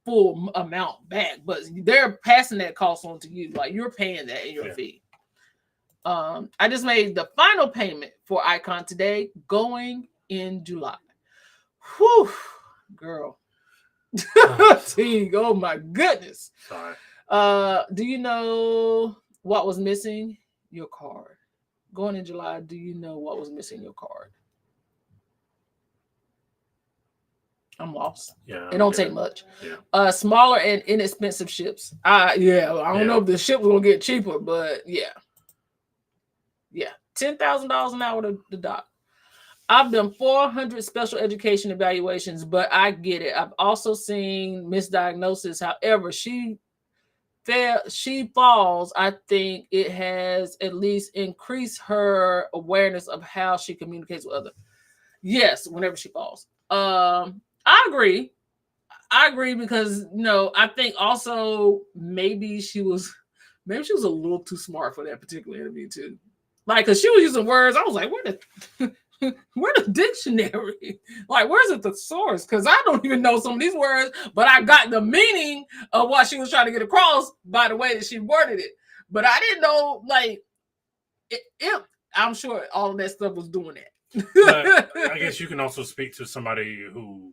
full amount back, but they're passing that cost on to you. Like you're paying that in your fee. I just made the final payment for Icon today, going in July. Whew, girl. Oh my goodness. Sorry. Do you know what was missing? Your card. Going in July, do you know what was missing your card? I'm lost. Yeah. It don't take much. Yeah. Smaller and inexpensive ships. I don't know if the ship will get cheaper, but yeah. $10,000 an hour to the dock. I've done 400 special education evaluations, but I get it. I've also seen misdiagnosis. However, she falls. I think it has at least increased her awareness of how she communicates with others. Yes, whenever she falls. I agree because I think also maybe she was a little too smart for that particular interview too. Like, because she was using words, I was like, where the dictionary? Like, where's the thesaurus? Because I don't even know some of these words, but I got the meaning of what she was trying to get across by the way that she worded it. But I didn't know, like, I'm sure all of that stuff was doing that. But I guess you can also speak to somebody who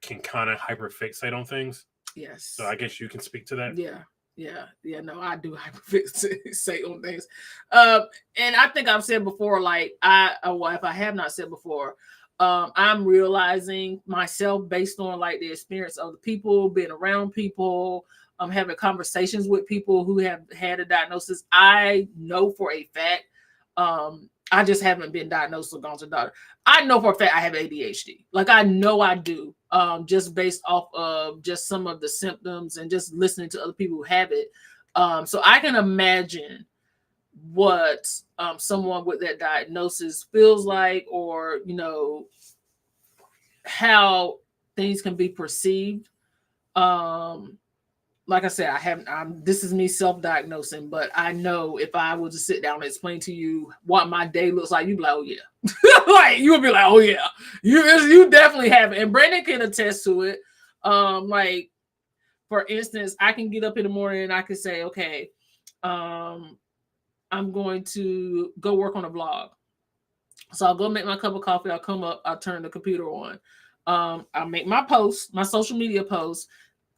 can kind of hyperfixate on things. Yes. So I guess you can speak to that. No, I do hyperfixate on things. And I think I've said before, like, if I have not said before, I'm realizing myself based on like the experience of the people, being around people, having conversations with people who have had a diagnosis. I know for a fact, I just haven't been diagnosed or gone to the doctor. I know for a fact I have ADHD. Like, I know I do, just based off of just some of the symptoms and just listening to other people who have it. So I can imagine what someone with that diagnosis feels like, or, how things can be perceived. Like I said, this is me self-diagnosing, but I know if I was to sit down and explain to you what my day looks like, you'd be like, oh yeah. Like, you would be like, oh yeah, you definitely have it. And Brandon can attest to it. Like, for instance, I can get up in the morning and I can say, okay, I'm going to go work on a vlog. So I'll go make my cup of coffee. I'll come up, I'll turn the computer on. I'll make my post, my social media post.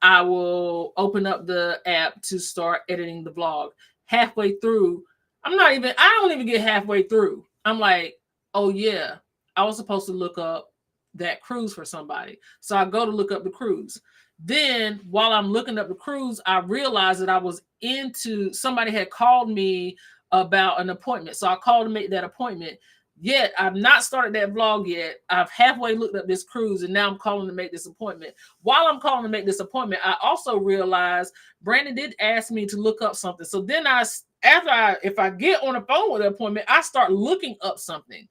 I will open up the app to start editing the vlog. Halfway through, I don't even get halfway through. I'm like, oh yeah, I was supposed to look up that cruise for somebody. So I go to look up the cruise. Then while I'm looking up the cruise, I realized that somebody had called me about an appointment. So I called to make that appointment. Yet I've not started that vlog yet. I've halfway looked up this cruise and now I'm calling to make this appointment. While I'm calling to make this appointment, I also realized Brandon did ask me to look up something. So then if I get on the phone with the appointment, I start looking up something.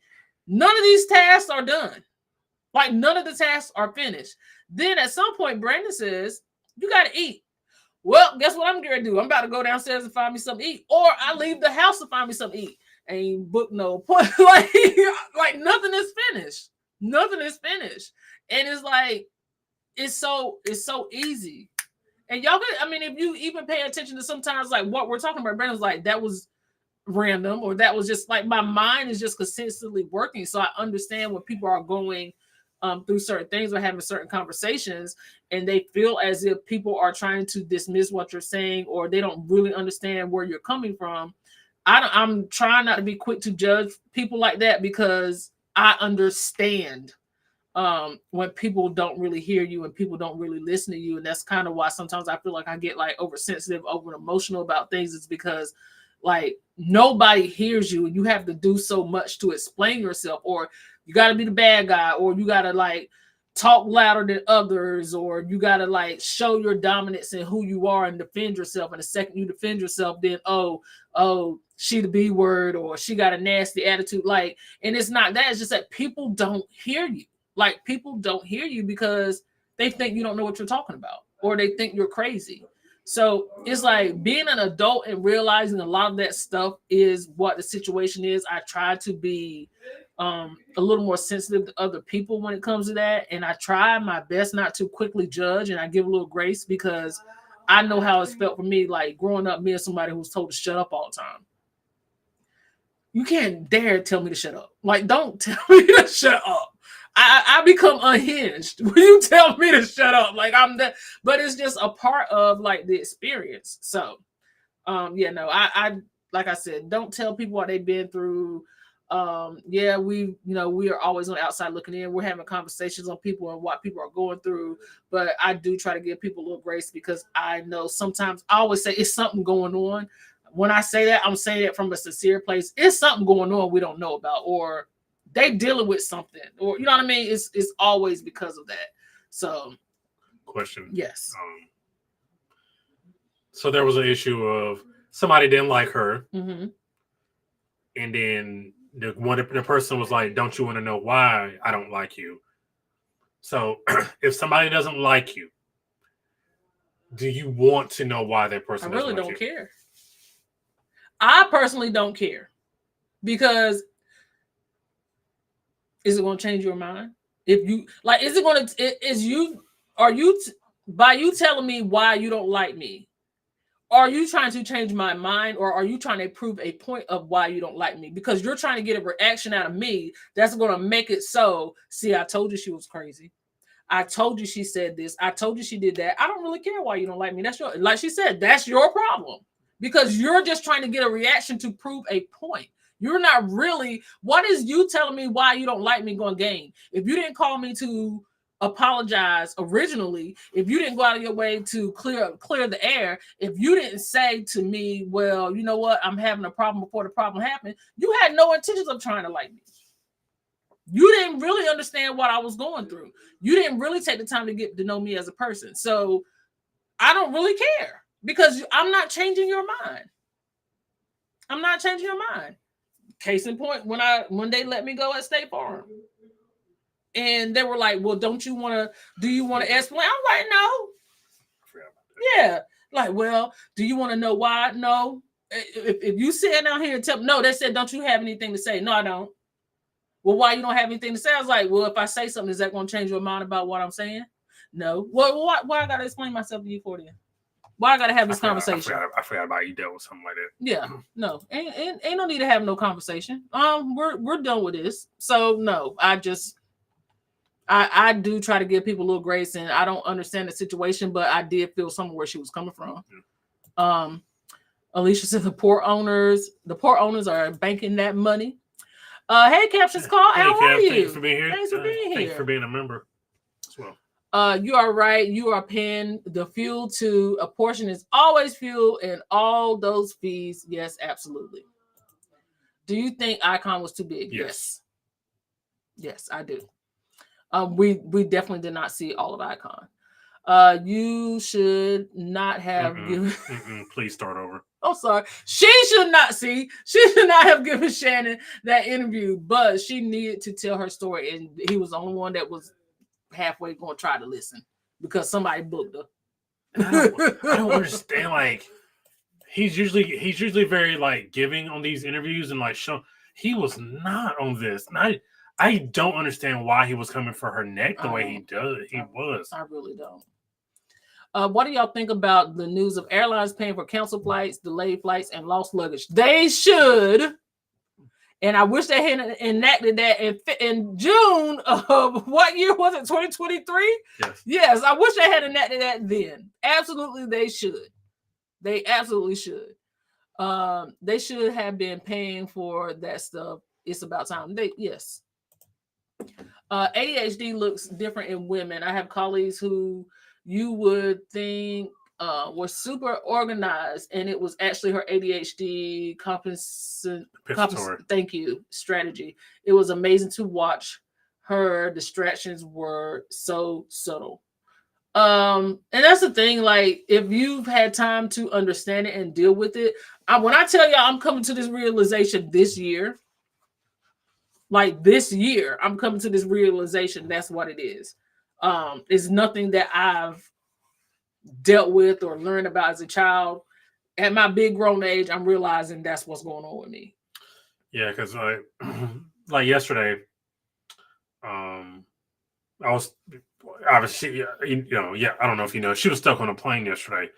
None of these tasks are done. Like, none of the tasks are finished. Then at some point, Brandon says, you got to eat. Well, guess what I'm going to do? I'm about to go downstairs and find me something to eat. Or I leave the house to find me something to eat. Ain't booked no point. like nothing is finished. Nothing is finished. And it's like, it's so easy. And y'all if you even pay attention to sometimes like what we're talking about, Brandon's like, that was random, or that was just like, my mind is just consistently working. So I understand when people are going through certain things or having certain conversations and they feel as if people are trying to dismiss what you're saying, or they don't really understand where you're coming from. I'm trying not to be quick to judge people like that, because I understand when people don't really hear you and people don't really listen to you. And that's kind of why sometimes I feel like I get like oversensitive, over emotional about things. It's because like nobody hears you and you have to do so much to explain yourself, or you got to be the bad guy, or you got to like talk louder than others, or you got to like show your dominance in who you are and defend yourself. And the second you defend yourself, then, oh, she the B word, or she got a nasty attitude. Like, and it's not that, it's just that people don't hear you. Like, people don't hear you because they think you don't know what you're talking about, or they think you're crazy. So it's like being an adult and realizing a lot of that stuff is what the situation is. I try to be a little more sensitive to other people when it comes to that. And I try my best not to quickly judge, and I give a little grace because I know how it's felt for me, like growing up, being somebody who was told to shut up all the time. You can't dare tell me to shut up. Like, don't tell me to shut up. I become unhinged when you tell me to shut up. Like, I'm that, but it's just a part of like the experience. So, I like I said, don't tell people what they've been through. We are always on the outside looking in. We're having conversations on people and what people are going through. But I do try to give people a little grace because I know sometimes I always say it's something going on. When I say that, I'm saying it from a sincere place. It's something going on we don't know about, or they dealing with something, or you know what I mean? It's always because of that. So, question. Yes. So there was an issue of somebody didn't like her, mm-hmm. and then the person was like, "Don't you want to know why I don't like you?" So if somebody doesn't like you, do you want to know why that person? I really don't care. I personally don't care, because is it going to change your mind? If you like, is it going to, by you telling me why you don't like me, are you trying to change my mind, or are you trying to prove a point of why you don't like me? Because you're trying to get a reaction out of me that's going to make it so, see, I told you she was crazy. I told you she said this. I told you she did that. I don't really care why you don't like me. That's your, like she said, that's your problem, because you're just trying to get a reaction to prove a point. You're not really, what is you telling me why you don't like me going to gain? If you didn't call me to apologize originally, if you didn't go out of your way to clear the air, if you didn't say to me, well, you know what, I'm having a problem before the problem happened, you had no intentions of trying to like me. You didn't really understand what I was going through. You didn't really take the time to get to know me as a person. So I don't really care, because I'm not changing your mind. I'm not changing your mind. Case in point, when they let me go at State Farm, and they were like, well, do you want to explain? I'm like, no. Yeah. Like, well, do you want to know why? No. If you sit down here and tell me, no, they said, don't you have anything to say? No, I don't. Well, why you don't have anything to say? I was like, well, if I say something, is that going to change your mind about what I'm saying? No. Well, why I got to explain myself to you for then? Why I got to have this conversation? I forgot about you dealt with something like that. Yeah. No. Ain't no need to have no conversation. We're done with this. So, no, I do try to give people a little grace, and I don't understand the situation, but I did feel somewhere where she was coming from. Yeah. Alicia said the poor owners are banking that money. Hey, Captions Call, how are you? Thanks for being here. Thanks for being here. Thanks for being a member as well. You are right. You are paying the fuel to a portion is always fuel, and all those fees. Yes, absolutely. Do you think Icon was too big? Yes. Yes, I do. We definitely did not see all of Icon. You should not have given. Please start over. I'm sorry. She should not have given Shannon that interview, but she needed to tell her story, and he was the only one that was halfway going to try to listen because somebody booked her. I don't understand. Like, he's usually very like giving on these interviews, and like he was not on this. And I don't understand why he was coming for her neck the way he does. He was. I really don't. What do y'all think about the news of airlines paying for canceled flights, delayed flights, and lost luggage? They should. And I wish they had enacted that in June of what year was it? 2023? Yes. Yes, I wish they had enacted that then. Absolutely, they should. They absolutely should. They should have been paying for that stuff. It's about time. Yes. ADHD looks different in women. I have colleagues who you would think were super organized, and it was actually her ADHD strategy. It was amazing to watch. Her distractions were so subtle. And that's the thing, like, if you've had time to understand it and deal with it, when I tell y'all I'm coming to this realization this year, Like this year, I'm coming to this realization. That's what it is. It's nothing that I've dealt with or learned about as a child. At my big grown age, I'm realizing that's what's going on with me. Yeah, because like yesterday, I was obviously, I don't know if you know, she was stuck on a plane yesterday,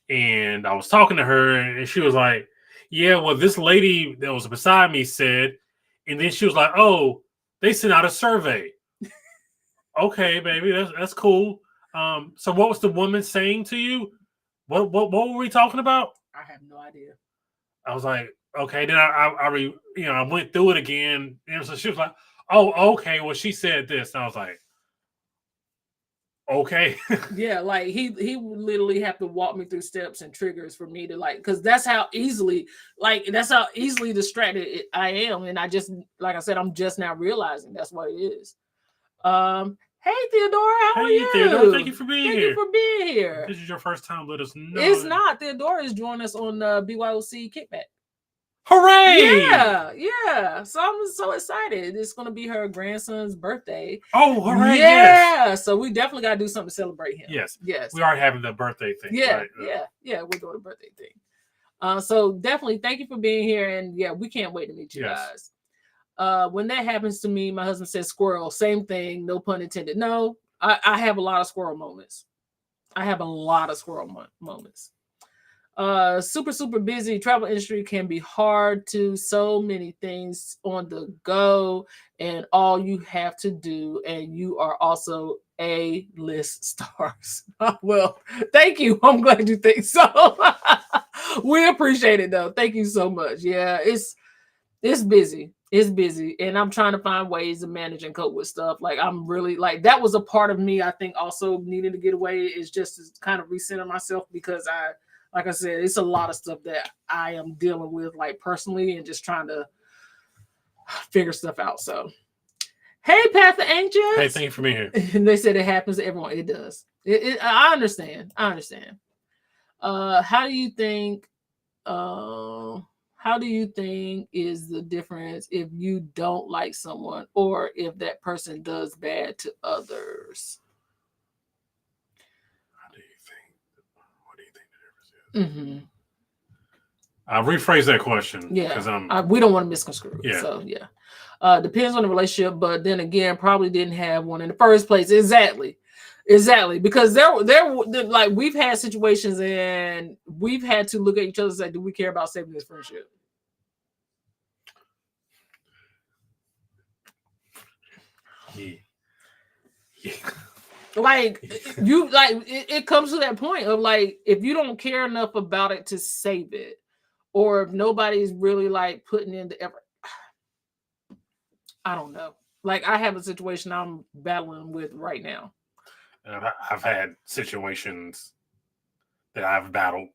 and I was talking to her, and she was like, "Yeah, well, this lady that was beside me said," and then she was like, "Oh, they sent out a survey." Okay, baby, that's cool. So what was the woman saying to you? What were we talking about? I have no idea. I was like, okay. Then I went through it again, and so she was like, "Oh, okay. Well, she said this," and I was like, "Okay." Yeah, like he would literally have to walk me through steps and triggers for me to like, because that's how easily distracted I am, and I just, like I said, I'm just now realizing that's what it is. Hey Theodora, how are you? Theodora, thank you for being here. Thank you for being here. This is your first time. Let us know. It's not. Theodora is joining us on BYOC Kickback. Hooray! Yeah. So I'm so excited. It's gonna be her grandson's birthday. Oh, hooray! Yeah. Yes. So we definitely gotta do something to celebrate him. Yes. Yes. We are having the birthday thing. Yeah. Right? Yeah. We're doing a birthday thing. So definitely thank you for being here, and yeah, we can't wait to meet you guys. When that happens to me, my husband says squirrel. Same thing, no pun intended. No, I have a lot of squirrel moments. Moments. Super busy. Travel industry can be hard to so many things on the go, and all you have to do, and you are also A-list stars. Well, thank you. I'm glad you think so. We appreciate it though. Thank you so much. Yeah, it's busy. It's busy, and I'm trying to find ways to manage and cope with stuff. Like I'm really like, that was a part of me, I think, also needing to get away, is just to kind of recenter myself, because like I said, it's a lot of stuff that I am dealing with, like personally, and just trying to figure stuff out. So, hey, Path of Ancients. Hey, thank you for being here. And they said it happens to everyone. It does. I understand. How do you think is the difference if you don't like someone, or if that person does bad to others? What do you think the difference is? I'll rephrase that question. Yeah, because we don't want to misconstrue. Yeah. So yeah, depends on the relationship, but then again, probably didn't have one in the first place. Exactly. Because there, like, we've had situations and we've had to look at each other and say, do we care about saving this friendship? Yeah. Like it comes to that point of like, if you don't care enough about it to save it, or if nobody's really like putting in the effort, I don't know. Like, I have a situation I'm battling with right now. I've had situations that I've battled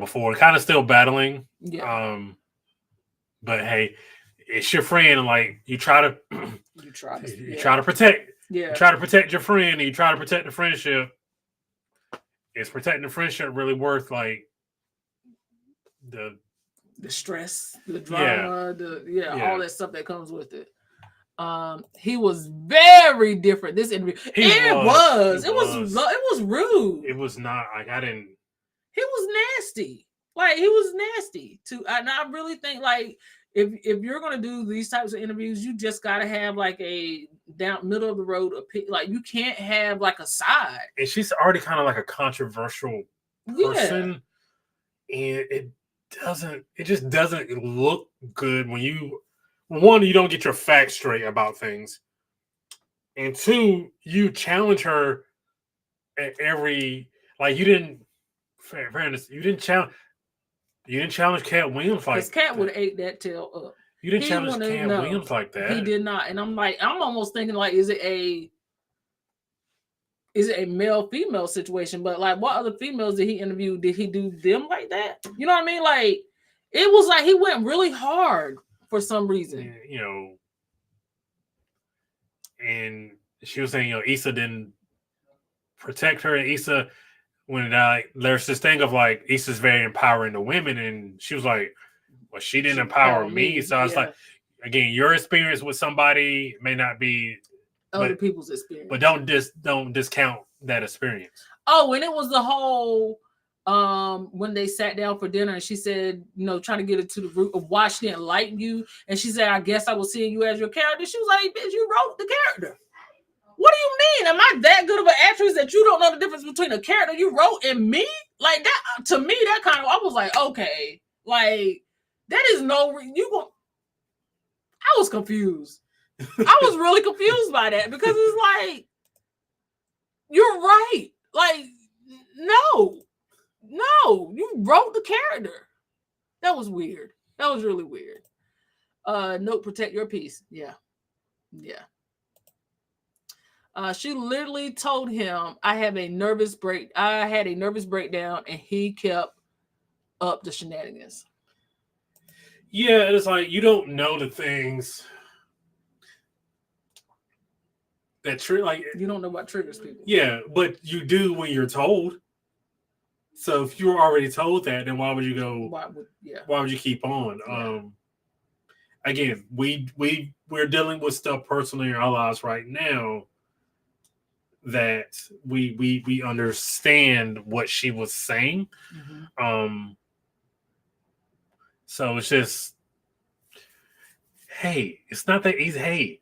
before, kind of still battling. Yeah. But hey, it's your friend, and like you try to protect. Yeah. You try to protect your friend, and you try to protect the friendship. Is protecting the friendship really worth like the stress, the drama, all that stuff that comes with it? He was very different this interview. It was rude. It was not like he was nasty. Like, he was nasty too. And I really think, like, if you're gonna do these types of interviews, you just gotta have like a down middle of the road opinion. Like, you can't have like a side. And she's already kind of like a controversial person, and it just doesn't look good when you don't get your facts straight about things, and two, you challenge her at every, like, you didn't challenge Cat Williams like that. Cat would have ate that tail up. You didn't challenge Cat Williams like that. He did not. And I'm almost thinking, like, is it a male-female situation? But like, what other females did he interview? Did he do them like that? You know what I mean? Like, it was like he went really hard for some reason. You know, and she was saying, Issa didn't protect her, and Issa, when there's this thing of like, Issa's very empowering to women, and she was like, well, she didn't empower me. So I was like, again, your experience with somebody may not be other people's experience, but don't discount that experience. Oh, when it was the whole when they sat down for dinner and she said, trying to get it to the root of why she didn't like you, and she said, I guess I was seeing you as your character. She was like, bitch, you wrote the character. What do you mean? Am I that good of an actress that you don't know the difference between a character you wrote and me? Like that, to me, that kind of, I was like, okay, like that is no, I was confused. I was really confused by that because it's like, you're right. Like, no, you wrote the character. That was weird. That was really weird. Note, protect your peace. Yeah. She literally told him I had a nervous breakdown, and he kept up the shenanigans. Yeah, it's like you don't know the things that like you don't know what triggers people. Yeah, but you do when you're told. So if you were already told that, then why would you go? Why would you keep on? Yeah. Again, we're dealing with stuff personally in our lives right now that we understand what she was saying. Mm-hmm. So it's just, hey, it's not that easy. Hey,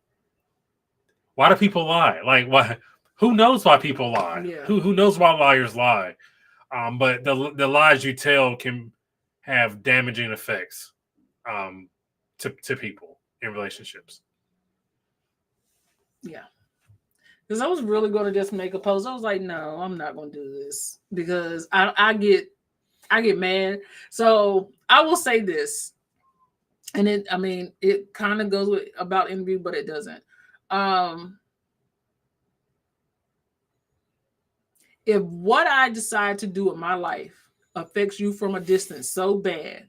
why do people lie? Like, why? Who knows why people lie? Yeah. Who knows why liars lie? But the lies you tell can have damaging effects to people in relationships. Yeah. Because I was really going to just make a post. I was like, no, I'm not going to do this because I get mad. So I will say this, and it kind of goes with about interview, but it doesn't. If what I decide to do in my life affects you from a distance so bad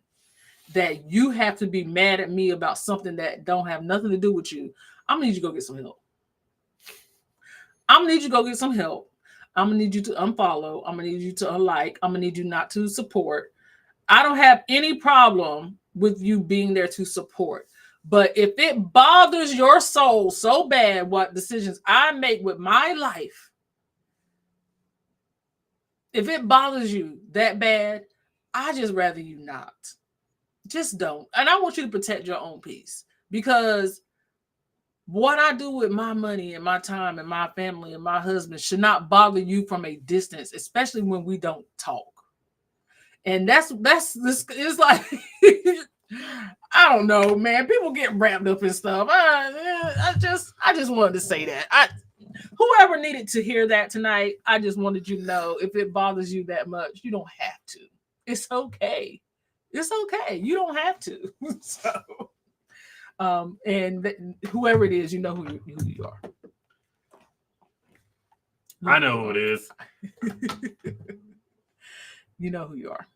that you have to be mad at me about something that don't have nothing to do with you, I'm gonna need you to go get some help. I'm gonna need you to go get some help. I'm gonna need you to unfollow. I'm gonna need you to unlike. I'm gonna need you not to support. I don't have any problem with you being there to support. But if it bothers your soul so bad what decisions I make with my life, if it bothers you that bad, I just rather you not. Just don't. And I want you to protect your own peace, because what I do with my money and my time and my family and my husband should not bother you from a distance, especially when we don't talk. And that's this is like I don't know, man. People get wrapped up in stuff. I just wanted to say that. Whoever needed to hear that tonight, I just wanted you to know, if it bothers you that much, you don't have to. It's okay. It's okay. You don't have to. So, and whoever it is, you know who you are. I know who it is. You know who you are.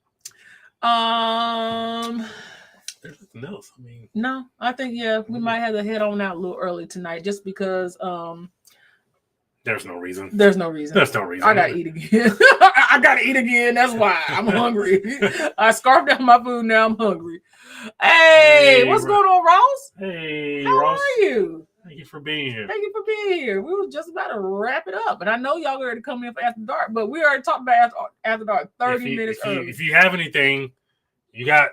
There's nothing else. No, I think we might have to head on out a little early tonight, just because. There's no reason. There's no reason. I gotta eat again. I gotta eat again. That's why I'm hungry. I scarfed down my food. Now I'm hungry. Hey, what's going on, Ross? Hey, how Ross. Are you? Thank you for being here. Thank you for being here. We were just about to wrap it up, and I know y'all already come in for After Dark, but we already talked about After Dark 30 minutes early. If you have anything, you got.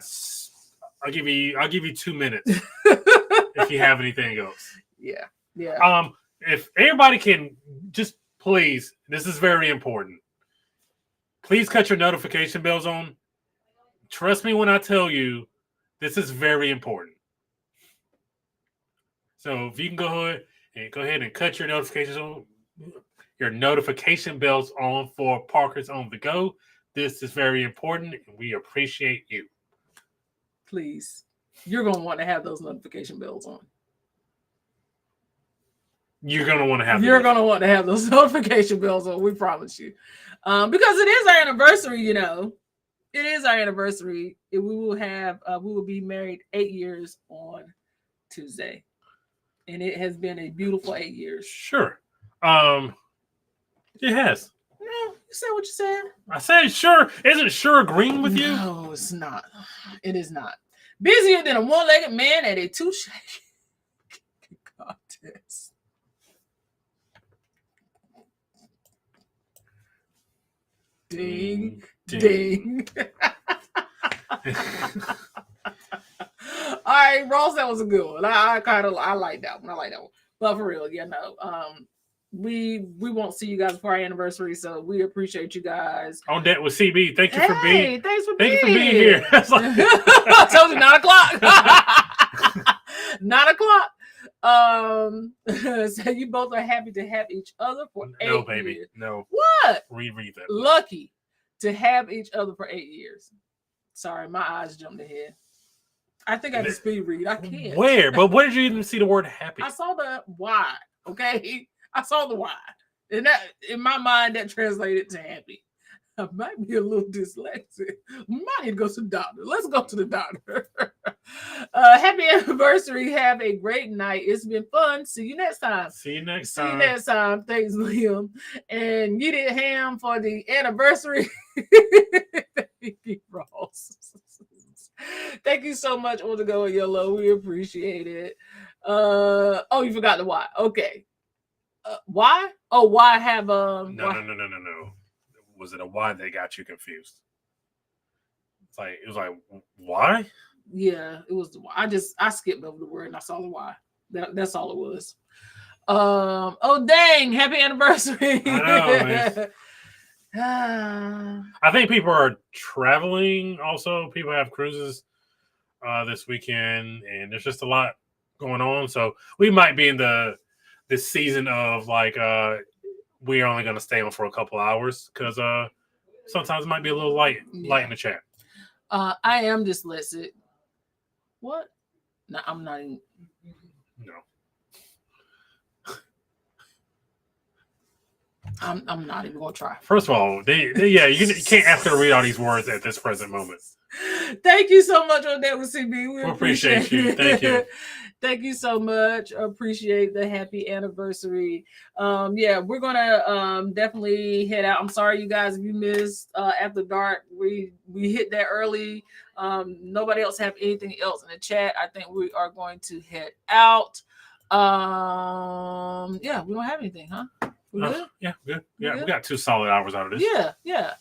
I'll give you 2 minutes. If you have anything else. Yeah. If everybody can just please, this is very important. Please cut your notification bells on. Trust me when I tell you, this is very important. So if you can go ahead and cut your notification bells on for Parker's on the Go. This is very important, and we appreciate you. Please, you're gonna want to have those notification bells on. You're going to want to have those notification bells on. We promise you. Because it is our anniversary, It is our anniversary. We will be married 8 years on Tuesday. And it has been a beautiful 8 years. Sure. It has. No, you said what you said. I said sure. Isn't sure agreeing with you? No, it's not. It is not. Busier than a one-legged man at a two-shake. this. Ding, ding. All right, Ross, that was a good one. I like that one. I like that one. But for real, we won't see you guys for our anniversary, so we appreciate you guys. On deck with CB. Thanks for being here. I told you 9 o'clock. 9 o'clock. So you both are happy to have each other for 8 years. No, baby. No. What? Reread that. Lucky to have each other for 8 years. Sorry, my eyes jumped ahead. I think I can speed read. I can't. Where? But where did you even see the word happy? I saw the Y. Okay, I saw the Y, and that in my mind that translated to happy. I might be a little dyslexic. Might need to go to the doctor. Let's go to the doctor. Happy anniversary. Have a great night. It's been fun. See you next time. See you next time. Thanks, Liam. And you did ham for the anniversary. Thank you, Ross. Thank you so much, On The Go and Yellow. We appreciate it. Oh, you forgot the why. Okay. Why? Oh, why have No. Was it a why that got you confused? It was like why? Yeah, it was the why. I skipped over the word and I saw the why. That's all it was. Oh dang, happy anniversary. I know. I think people are traveling also. People have cruises this weekend, and there's just a lot going on. So we might be in this season of we're only going to stay on for a couple hours because sometimes it might be a little light in the chat. I am dyslexic. What? No, I'm not even. No. I'm not even gonna try. First of all, you can't ask her to read all these words at this present moment. Thank you so much on that with CB. We appreciate you. Thank you. Thank you so much. Appreciate the happy anniversary. We're gonna definitely head out. I'm sorry, you guys, if you missed After Dark. We hit that early. Nobody else have anything else in the chat. I think we are going to head out. We don't have anything, huh? Good? Good. Yeah, we got 2 solid hours out of this. Yeah.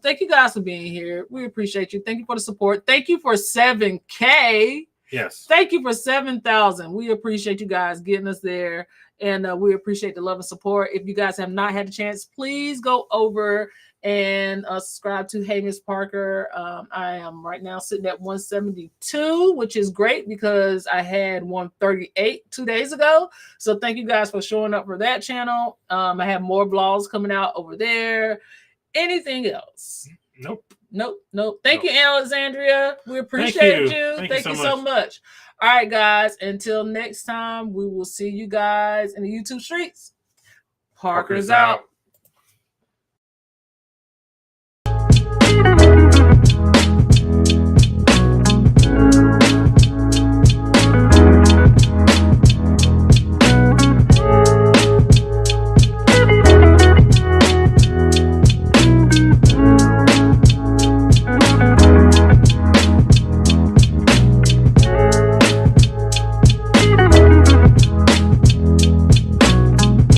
Thank you guys for being here. We appreciate you. Thank you for the support. Thank you for 7K. Yes. Thank you for 7,000. We appreciate you guys getting us there, and we appreciate the love and support. If you guys have not had a chance, please go over and subscribe to Hey Miss Parker. I am right now sitting at 172, which is great because I had 138 2 days ago. So thank you guys for showing up for that channel. I have more vlogs coming out over there. Anything else? Nope. Thank you, Alexandria. We appreciate you. Thank you so much. All right, guys. Until next time, we will see you guys in the YouTube streets. Parker's out.